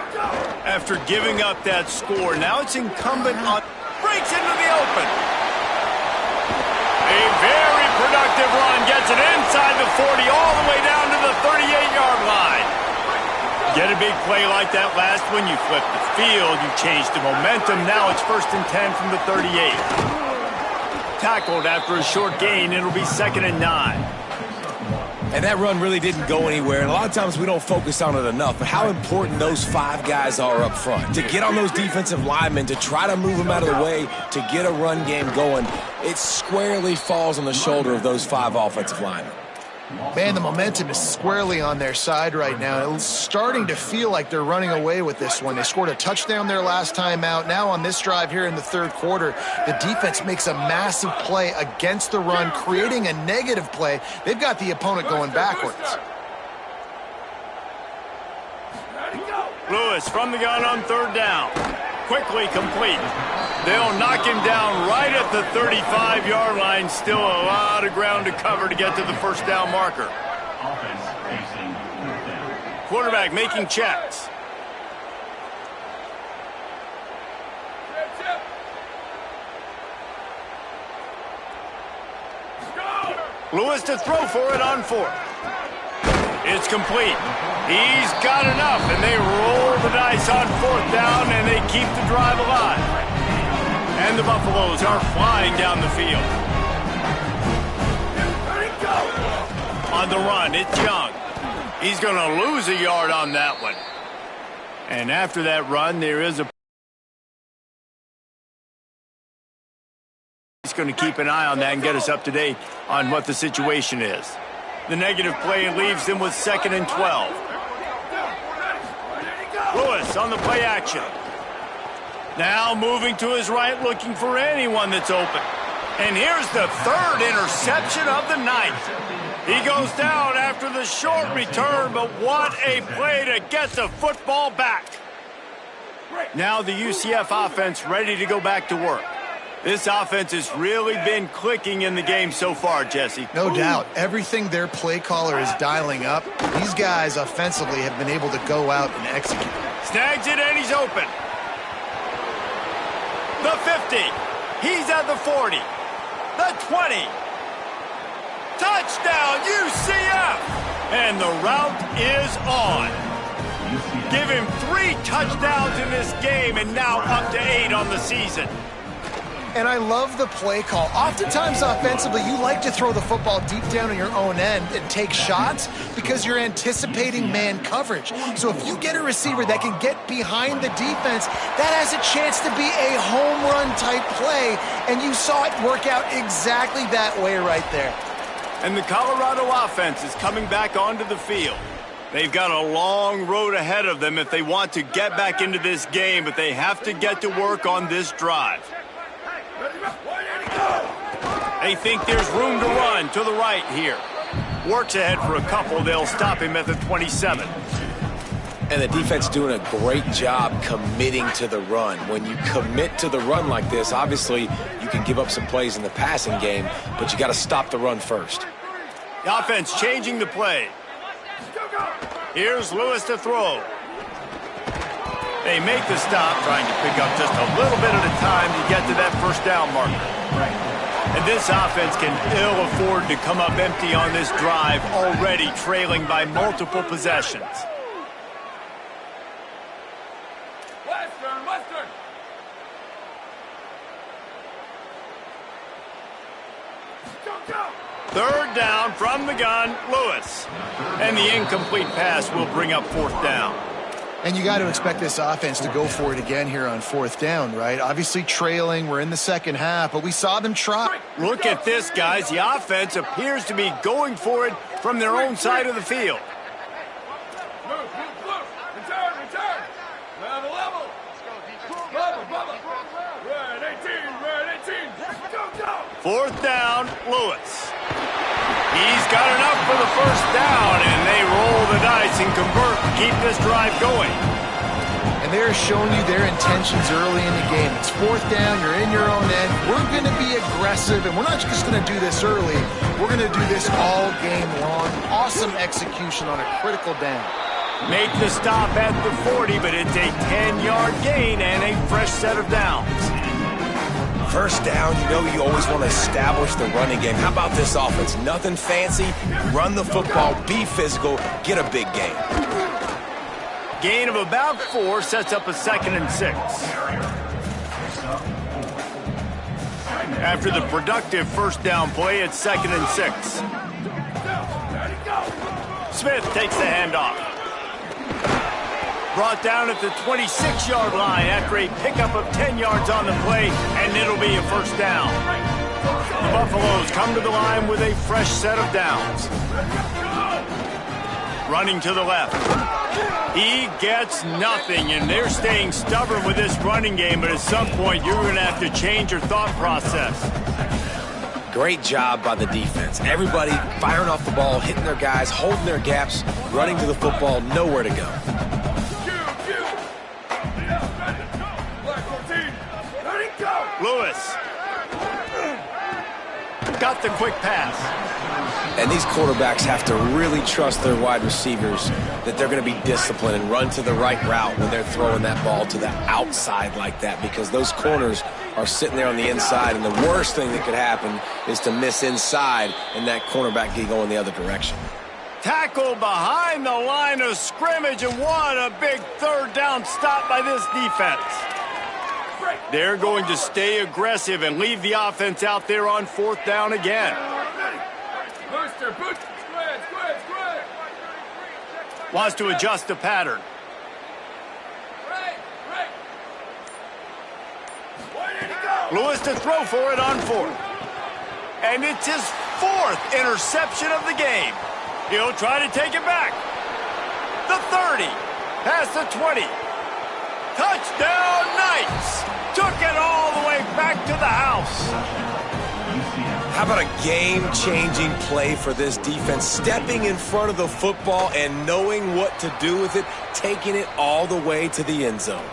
After giving up that score, now it's incumbent on... Breaks into the open. A very productive run gets it inside the 40, all the way down to the 38-yard line. Get a big play like that last one, you flip the field, you change the momentum. Now it's 1st and 10 from the 38. Tackled after a short gain. It'll be 2nd and 9. And that run really didn't go anywhere. And a lot of times we don't focus on it enough. But how important those 5 guys are up front. To get on those defensive linemen, to try to move them out of the way, to get a run game going, it squarely falls on the shoulder of those 5 offensive linemen. Man, the momentum is squarely on their side right now. It's starting to feel like they're running away with this one. They scored a touchdown their last time out. Now on this drive here in the 3rd quarter, the defense makes a massive play against the run, creating a negative play. They've got the opponent going backwards. Lewis from the gun on 3rd down. Quickly complete. They'll knock him down right at the 35-yard line. Still a lot of ground to cover to get to the 1st down marker. Offense facing 4th down. Quarterback making checks. Lewis to throw for it on 4th. It's complete. He's got enough, and they roll the dice on 4th down, and they keep the drive alive. And the Buffaloes are flying down the field. On the run, it's Young. He's going to lose a yard on that one. And after that run, there is a... He's going to keep an eye on that and get us up to date on what the situation is. The negative play leaves them with 2nd and 12. Lewis on the play action. Now moving to his right, looking for anyone that's open. And here's the 3rd interception of the night. He goes down after the short return, but what a play to get the football back. Now the UCF offense ready to go back to work. This offense has really been clicking in the game so far, Jesse. No doubt. Everything their play caller is dialing up, these guys offensively have been able to go out and execute. Snags it and he's open. The 50. He's at the 40. The 20. Touchdown, UCF! And the route is on. Give him 3 touchdowns in this game and now up to 8 on the season. And I love the play call. Oftentimes offensively, you like to throw the football deep down on your own end and take shots because you're anticipating man coverage. So if you get a receiver that can get behind the defense, that has a chance to be a home run type play. And you saw it work out exactly that way right there. And the Colorado offense is coming back onto the field. They've got a long road ahead of them if they want to get back into this game, but they have to get to work on this drive. They think there's room to run to the right here. Works ahead for a couple. They'll stop him at the 27. And the defense doing a great job committing to the run. When you commit to the run like this, obviously you can give up some plays in the passing game, but you got to stop the run first. The offense changing the play. Here's Lewis to throw. They make the stop, trying to pick up just a little bit at a time to get to that first down marker. And this offense can ill afford to come up empty on this drive, already trailing by multiple possessions. Third down from the gun, Lewis. And the incomplete pass will bring up fourth down. And you got to expect this offense to go for it again here on fourth down, right? Obviously trailing, we're in the second half, but we saw them try. Look at this, guys. The offense appears to be going for it from their own side of the field. Return. Level. Bubba. We're at 18. Go. Fourth down, Lewis. He's got enough for the first down, and they roll the dice and convert to keep this drive going. And they're showing you their intentions early in the game. It's fourth down, you're in your own end. We're going to be aggressive, and we're not just going to do this early. We're going to do this all game long. Awesome execution on a critical down. Make the stop at the 40, but it's a 10-yard gain and a fresh set of downs. First down, you always want to establish the running game. How about this offense? Nothing fancy. Run the football, be physical, get a big gain. Gain of about 4 sets up a 2nd and 6. After the productive first down play, it's 2nd and 6. Smith takes the handoff. Brought down at the 26-yard line after a pickup of 10 yards on the play, and it'll be a first down. The Buffaloes come to the line with a fresh set of downs. Running to the left. He gets nothing, and they're staying stubborn with this running game, but at some point you're going to have to change your thought process. Great job by the defense. Everybody firing off the ball, hitting their guys, holding their gaps, running to the football, nowhere to go. Lewis got the quick pass. And these quarterbacks have to really trust their wide receivers that they're going to be disciplined and run to the right route when they're throwing that ball to the outside like that, because those corners are sitting there on the inside, and the worst thing that could happen is to miss inside and that cornerback get going the other direction. Tackle behind the line of scrimmage, and what a big third down stop by this defense. They're going to stay aggressive and leave the offense out there on fourth down again. Wants to adjust the pattern. Lewis to throw for it on fourth. And it's his 4th interception of the game. He'll try to take it back. The 30, past the 20. Touchdown, Knights! Took it all the way back to the house. How about a game-changing play for this defense? Stepping in front of the football and knowing what to do with it, taking it all the way to the end zone.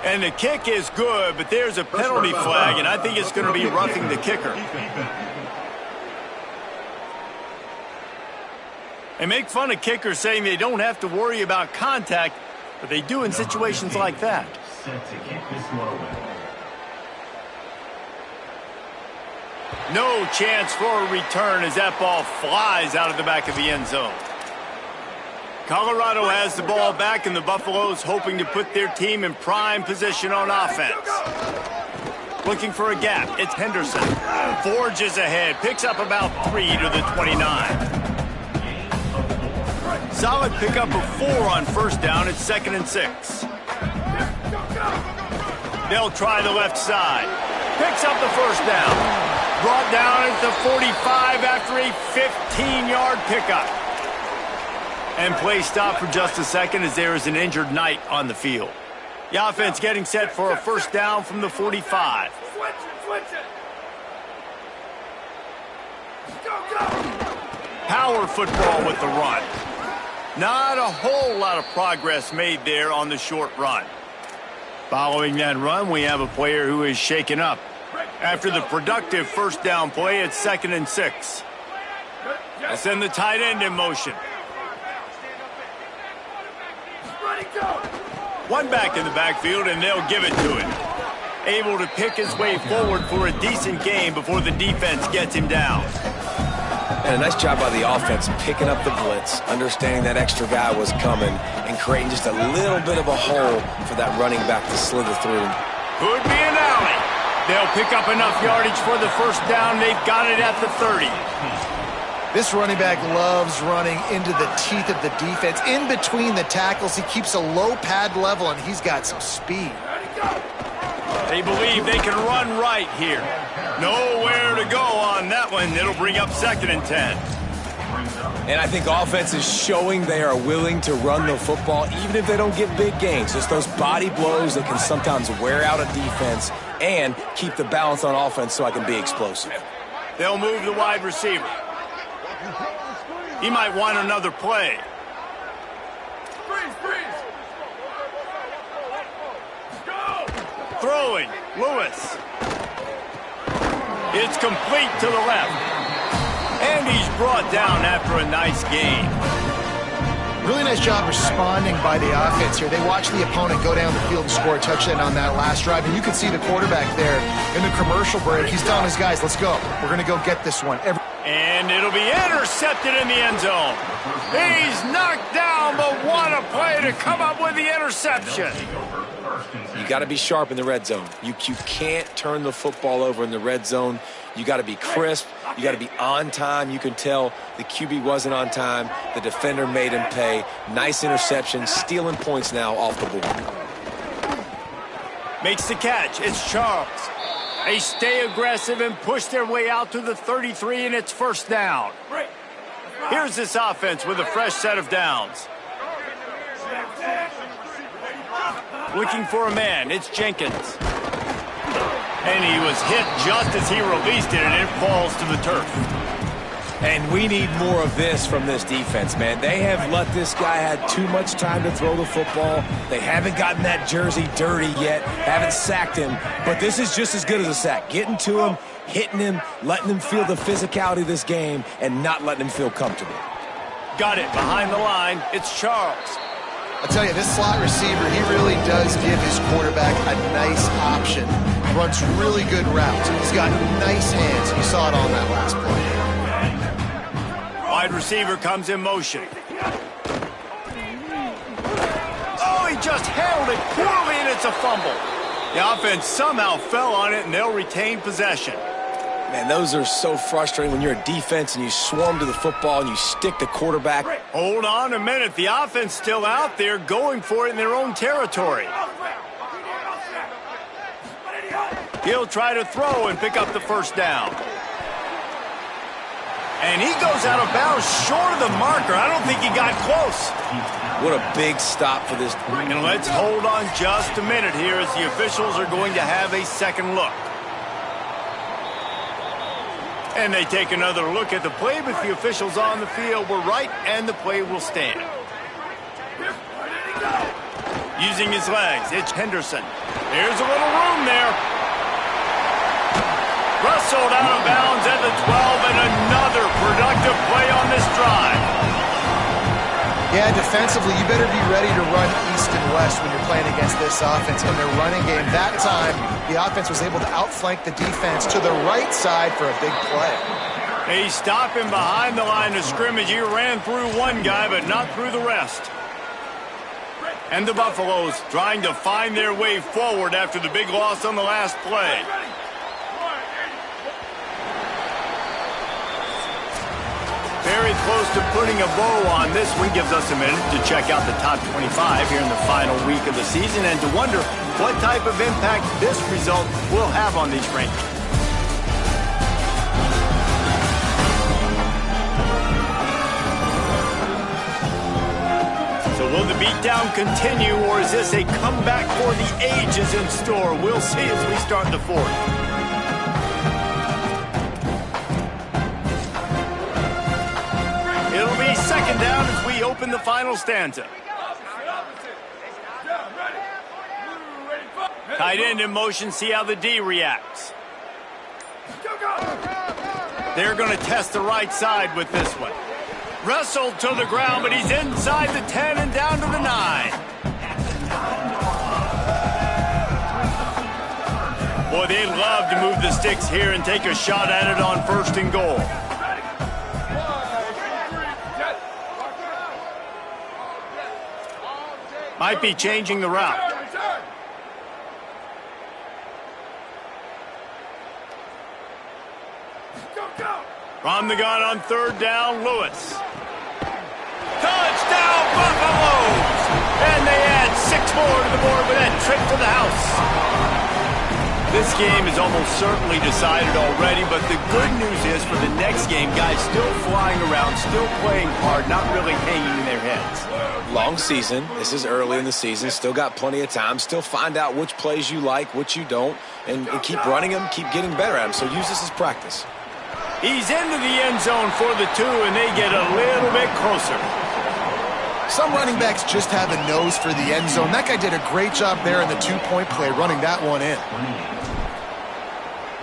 And the kick is good, but there's a penalty flag, and I think it's going to be roughing the kicker. They make fun of kickers saying they don't have to worry about contact, but they do in situations like that. No chance for a return as that ball flies out of the back of the end zone. Colorado has the ball back, and the Buffaloes hoping to put their team in prime position on offense. Looking for a gap. It's Henderson. Forges ahead. Picks up about 3 to the 29. Solid pickup of 4 on first down. It's 2nd and 6. They'll try the left side. Picks up the first down. Brought down at the 45 after a 15-yard pickup. And play stopped for just a second as there is an injured Knight on the field. The offense getting set for a first down from the 45. Switch it. Go. Power football with the run. Not a whole lot of progress made there on the short run. Following that run, we have a player who is shaken up. After the productive first down play, it's 2nd and 6. They'll send the tight end in motion. One back in the backfield, and they'll give it to him. Able to pick his way forward for a decent game before the defense gets him down. And a nice job by the offense picking up the blitz, understanding that extra guy was coming, and creating just a little bit of a hole for that running back to slither through. Could be an alley. They'll pick up enough yardage for the first down. They've got it at the 30. This running back loves running into the teeth of the defense. In between the tackles, he keeps a low pad level, and he's got some speed. They believe they can run right here. Nowhere to go on that one. It'll bring up 2nd and 10. And I think offense is showing they are willing to run the football, even if they don't get big gains. Just those body blows that can sometimes wear out a defense and keep the balance on offense so I can be explosive. They'll move the wide receiver. He might want another play. Throwing, Lewis. It's complete to the left. And he's brought down after a nice gain. Really nice job responding by the offense here. They watch the opponent go down the field and score a touchdown on that last drive. And you can see the quarterback there in the commercial break. He's telling his guys, let's go. We're going to go get this one. And it'll be intercepted in the end zone. He's knocked down, but what a play to come up with the interception. You got to be sharp in the red zone. You can't turn the football over in the red zone. You got to be crisp. You got to be on time. You can tell the QB wasn't on time. The defender made him pay. Nice interception, stealing points now off the board. Makes the catch. It's Charles. They stay aggressive and push their way out to the 33, and it's first down. Here's this offense with a fresh set of downs. Looking for a man. It's Jenkins. And he was hit just as he released it, and it falls to the turf. And we need more of this from this defense, man. They have let this guy have too much time to throw the football. They haven't gotten that jersey dirty yet, haven't sacked him. But this is just as good as a sack. Getting to him, hitting him, letting him feel the physicality of this game, and not letting him feel comfortable. Got it behind the line. It's Charles. I'll tell you, this slot receiver, he really does give his quarterback a nice option. Runs really good routes. He's got nice hands. You saw it on that last play. Wide receiver comes in motion. Oh, he just handled it poorly, and it's a fumble. The offense somehow fell on it, and they'll retain possession. Man, those are so frustrating when you're a defense and you swarm to the football and you stick the quarterback. Hold on a minute. The offense still out there going for it in their own territory. He'll try to throw and pick up the first down. And he goes out of bounds short of the marker. I don't think he got close. What a big stop for this. And let's hold on just a minute here as the officials are going to have a second look. And they take another look at the play, but the officials on the field were right, and the play will stand. Using his legs, it's Henderson. There's a little room there. Wrestled out of bounds at the 12, and another productive play on this drive. Yeah, defensively, you better be ready to run east and west when you're playing against this offense in their running game. That time, the offense was able to outflank the defense to the right side for a big play. They stop him behind the line of scrimmage. He ran through one guy, but not through the rest. And the Buffaloes trying to find their way forward after the big loss on the last play. Very close to putting a bow on this one. Gives us a minute to check out the top 25 here in the final week of the season and to wonder what type of impact this result will have on these rankings. So will the beatdown continue, or is this a comeback for the ages in store? We'll see as we start the fourth. It'll be 2nd second down as we open the final stanza. Tight end in motion, see how the D reacts. They're going to test the right side with this one. Wrestled to the ground, but he's inside the 10 and down to the 9. Boy, they'd love to move the sticks here and take a shot at it on 1st and goal. Might be changing the route. From the gun on 3rd down, Lewis. Touchdown, Buffaloes! And they add 6 more to the board with that trip to the house. This game is almost certainly decided already, but the good news is for the next game, guys still flying around, still playing hard, not really hanging their heads. Long season. This is early in the season. Still got plenty of time. Still find out which plays you like, which you don't, and keep running them, keep getting better at them. So use this as practice. He's into the end zone for the 2, and they get a little bit closer. Some running backs just have a nose for the end zone. That guy did a great job there in the 2-point play, running that one in.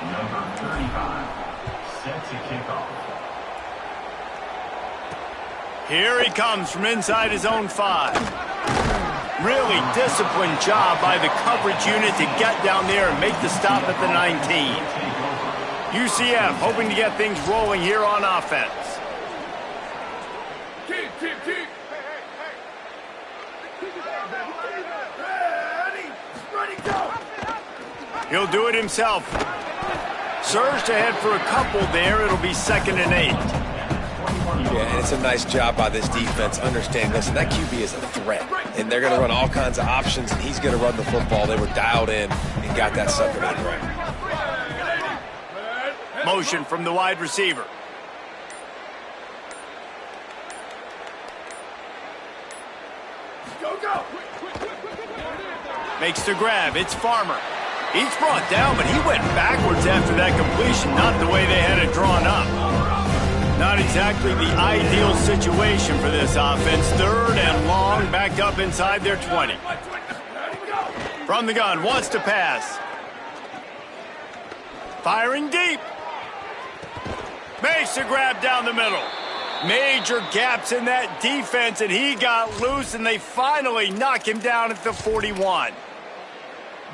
Number 35, set to kick off. Here he comes from inside his own 5. Really disciplined job by the coverage unit to get down there and make the stop at the 19. UCF hoping to get things rolling here on offense. Keep. Ready, go. He'll do it himself. Surged ahead for a couple there. It'll be 2nd and 8. Yeah, and it's a nice job by this defense. Understand, listen, that QB is a threat, and they're going to run all kinds of options, and he's going to run the football. They were dialed in and got that sucker in right. Motion from the wide receiver. Go. Makes the grab. It's Farmer. He's brought down, but he went backwards after that completion. Not the way they had it drawn up. Not exactly the ideal situation for this offense. 3rd and long, backed up inside their 20. From the gun, wants to pass. Firing deep. Makes the grab down the middle. Major gaps in that defense, and he got loose, and they finally knock him down at the 41.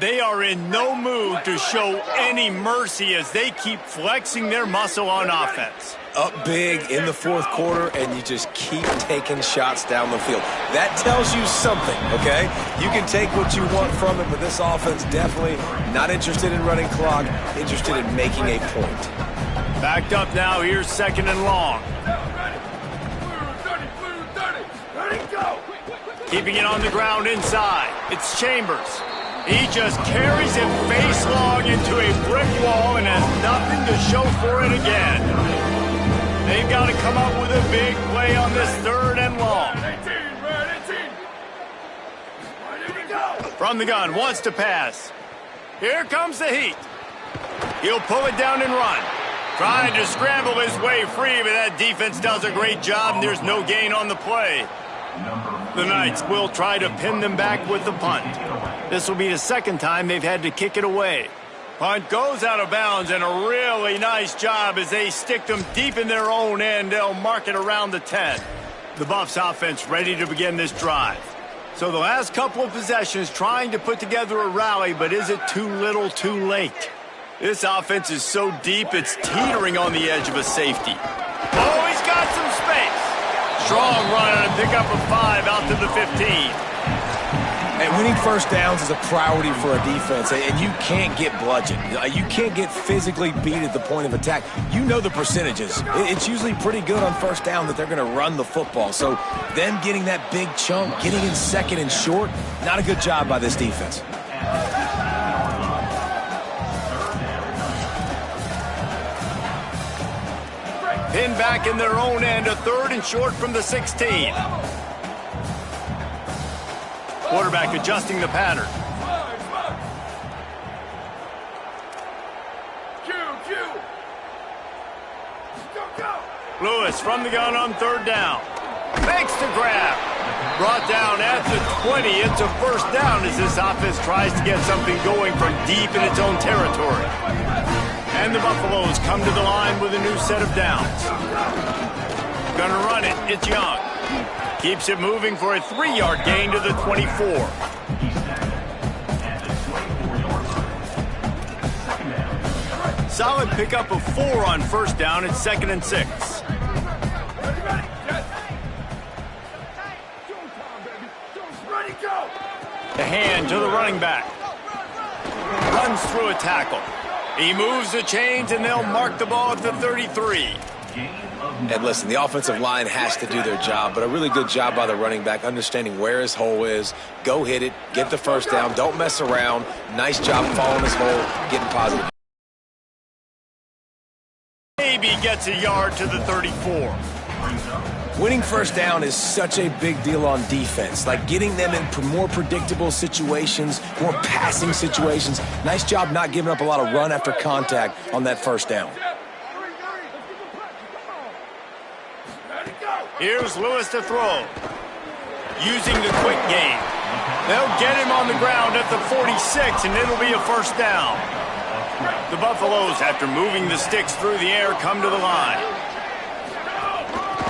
They are in no mood to show any mercy as they keep flexing their muscle on offense. Up big in the 4th quarter, and you just keep taking shots down the field. That tells you something, okay? You can take what you want from it, but this offense definitely not interested in running clock, interested in making a point. Backed up now, here's 2nd and long. Ready, go. Keeping it on the ground inside. It's Chambers. He just carries it face long into a brick wall and has nothing to show for it again. They've got to come up with a big play on this 3rd and long. From the gun, wants to pass. Here comes the heat. He'll pull it down and run. Trying to scramble his way free, but that defense does a great job, and there's no gain on the play. The Knights will try to pin them back with the punt. This will be the 2nd time they've had to kick it away. Punt goes out of bounds, and a really nice job as they stick them deep in their own end. They'll mark it around the 10. The Buffs offense ready to begin this drive. So the last couple of possessions trying to put together a rally, but is it too little too late? This offense is so deep, it's teetering on the edge of a safety. Oh, he's got some space. Strong run and a pickup of 5 out to the 15. And winning 1st downs is a priority for a defense, and you can't get bludgeoned. You can't get physically beat at the point of attack. You know the percentages. It's usually pretty good on 1st down that they're going to run the football. So them getting that big chunk, getting in 2nd and short, not a good job by this defense. Pinned back in their own end, a 3rd and short from the 16. Quarterback adjusting the pattern. Lewis from the gun on 3rd down. Makes the grab. Brought down at the 20. It's a first down as this offense tries to get something going from deep in its own territory. And the Buffaloes come to the line with a new set of downs. Gonna run it. It's Young. Keeps it moving for a 3-yard gain to the 24. Solid pickup of 4 on first down. It's 2nd and 6. The hand to the running back. Runs through a tackle. He moves the chains, and they'll mark the ball at the 33. And listen, the offensive line has to do their job, but a really good job by the running back, understanding where his hole is. Go hit it, get the first down, don't mess around. Nice job following his hole, getting positive. Maybe gets a yard to the 34. Winning first down is such a big deal on defense, like getting them in more predictable situations, more passing situations. Nice job not giving up a lot of run after contact on that first down. Here's Lewis to throw. Using the quick game. They'll get him on the ground at the 46, and it'll be a first down. The Buffaloes, after moving the sticks through the air, come to the line.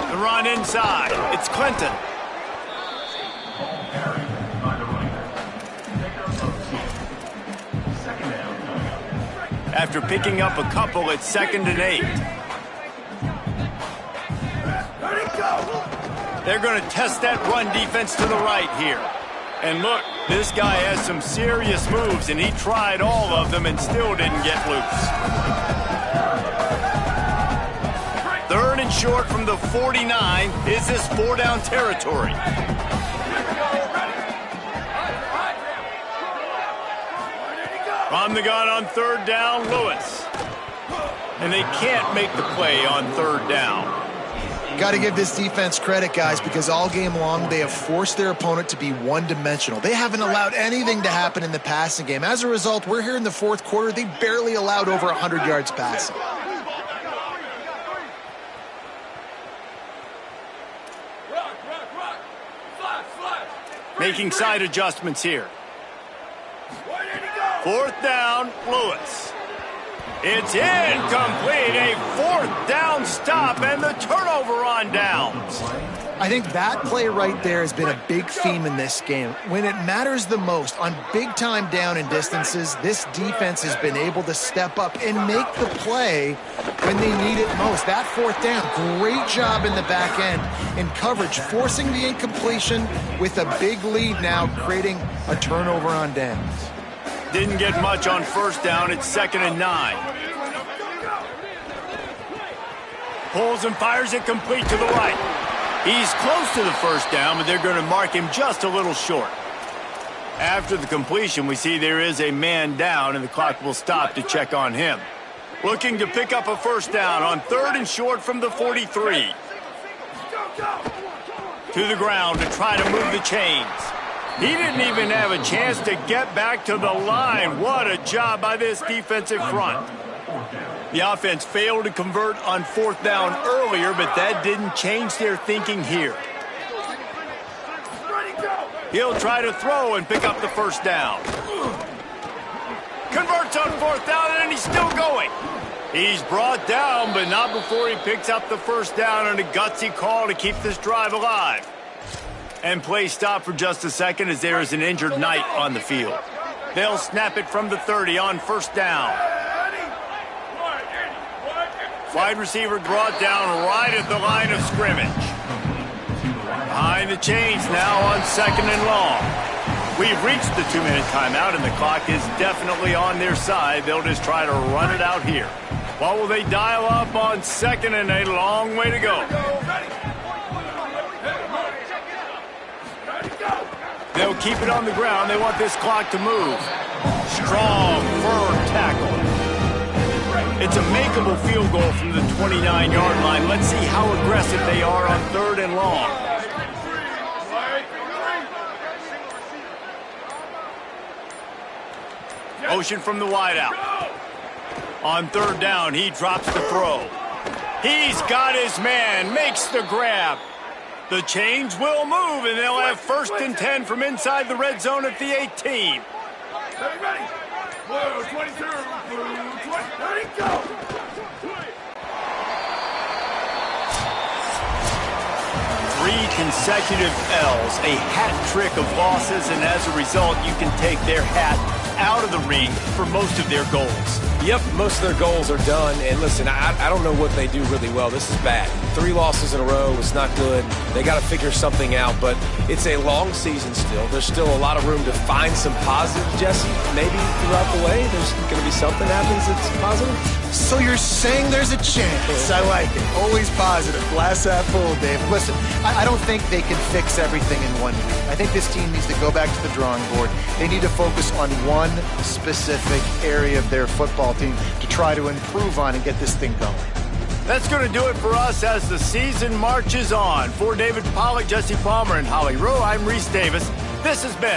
The run inside. It's Clinton. After picking up a couple, it's 2nd and 8. They're going to test that run defense to the right here. And look, this guy has some serious moves, and he tried all of them and still didn't get loose. 3rd and short from the 49. Is this 4-down territory? From the gun on 3rd down, Lewis. And they can't make the play on 3rd down. Got to give this defense credit, guys, because all game long they have forced their opponent to be one-dimensional. They haven't allowed anything to happen in the passing game. As a result, we're here in the 4th quarter. They barely allowed over 100 yards passing. Making side adjustments here. 4th down, Lewis. It's incomplete. A 4th down stop and the turnover on downs. I think that play right there has been a big theme in this game. When it matters the most, on big-time down and distances, this defense has been able to step up and make the play when they need it most. That 4th down, great job in the back end in coverage, forcing the incompletion with a big lead now, creating a turnover on downs. Didn't get much on first down. It's 2nd and 9. Pulls and fires it complete to the right. He's close to the first down, but they're going to mark him just a little short. After the completion, we see there is a man down, and the clock will stop to check on him. Looking to pick up a first down on 3rd and short from the 43. To the ground to try to move the chains. He didn't even have a chance to get back to the line. What a job by this defensive front. The offense failed to convert on 4th down earlier, but that didn't change their thinking here. He'll try to throw and pick up the first down. Converts on 4th down, and he's still going. He's brought down, but not before he picks up the first down on a gutsy call to keep this drive alive. And play stop for just a second as there is an injured Knight on the field. They'll snap it from the 30 on first down. Wide receiver brought down right at the line of scrimmage. Behind the chains now on 2nd and long. We've reached the 2-minute timeout, and the clock is definitely on their side. They'll just try to run it out here. What will they dial up on 2nd and a long way to go? They'll keep it on the ground. They want this clock to move. Strong, firm tackle. It's a makeable field goal from the 29-yard line. Let's see how aggressive they are on 3rd and long. Motion from the wideout. On 3rd down, he drops the throw. He's got his man, makes the grab. The change will move, and they'll have 1st and 10 from inside the red zone at the 18. Ready. Blue 22, blue 20. Ready, go. 3 consecutive L's, a hat trick of losses, and as a result, you can take their hat out of the ring for most of their goals. Yep, most of their goals are done. And listen, I don't know what they do really well. This is bad. 3 losses in a row. It's not good. They got to figure something out. But it's a long season still. There's still a lot of room to find some positive, Jesse. Maybe throughout the way, there's going to be something happens that's positive. So you're saying there's a chance. I like it. Always positive. Glass half full, Dave. Listen, I don't think they can fix everything in 1 week. I think this team needs to go back to the drawing board. They need to focus on one specific area of their football team to try to improve on and get this thing going. That's going to do it for us as the season marches on. For David Pollack, Jesse Palmer, and Holly Rowe, I'm Reese Davis. This has been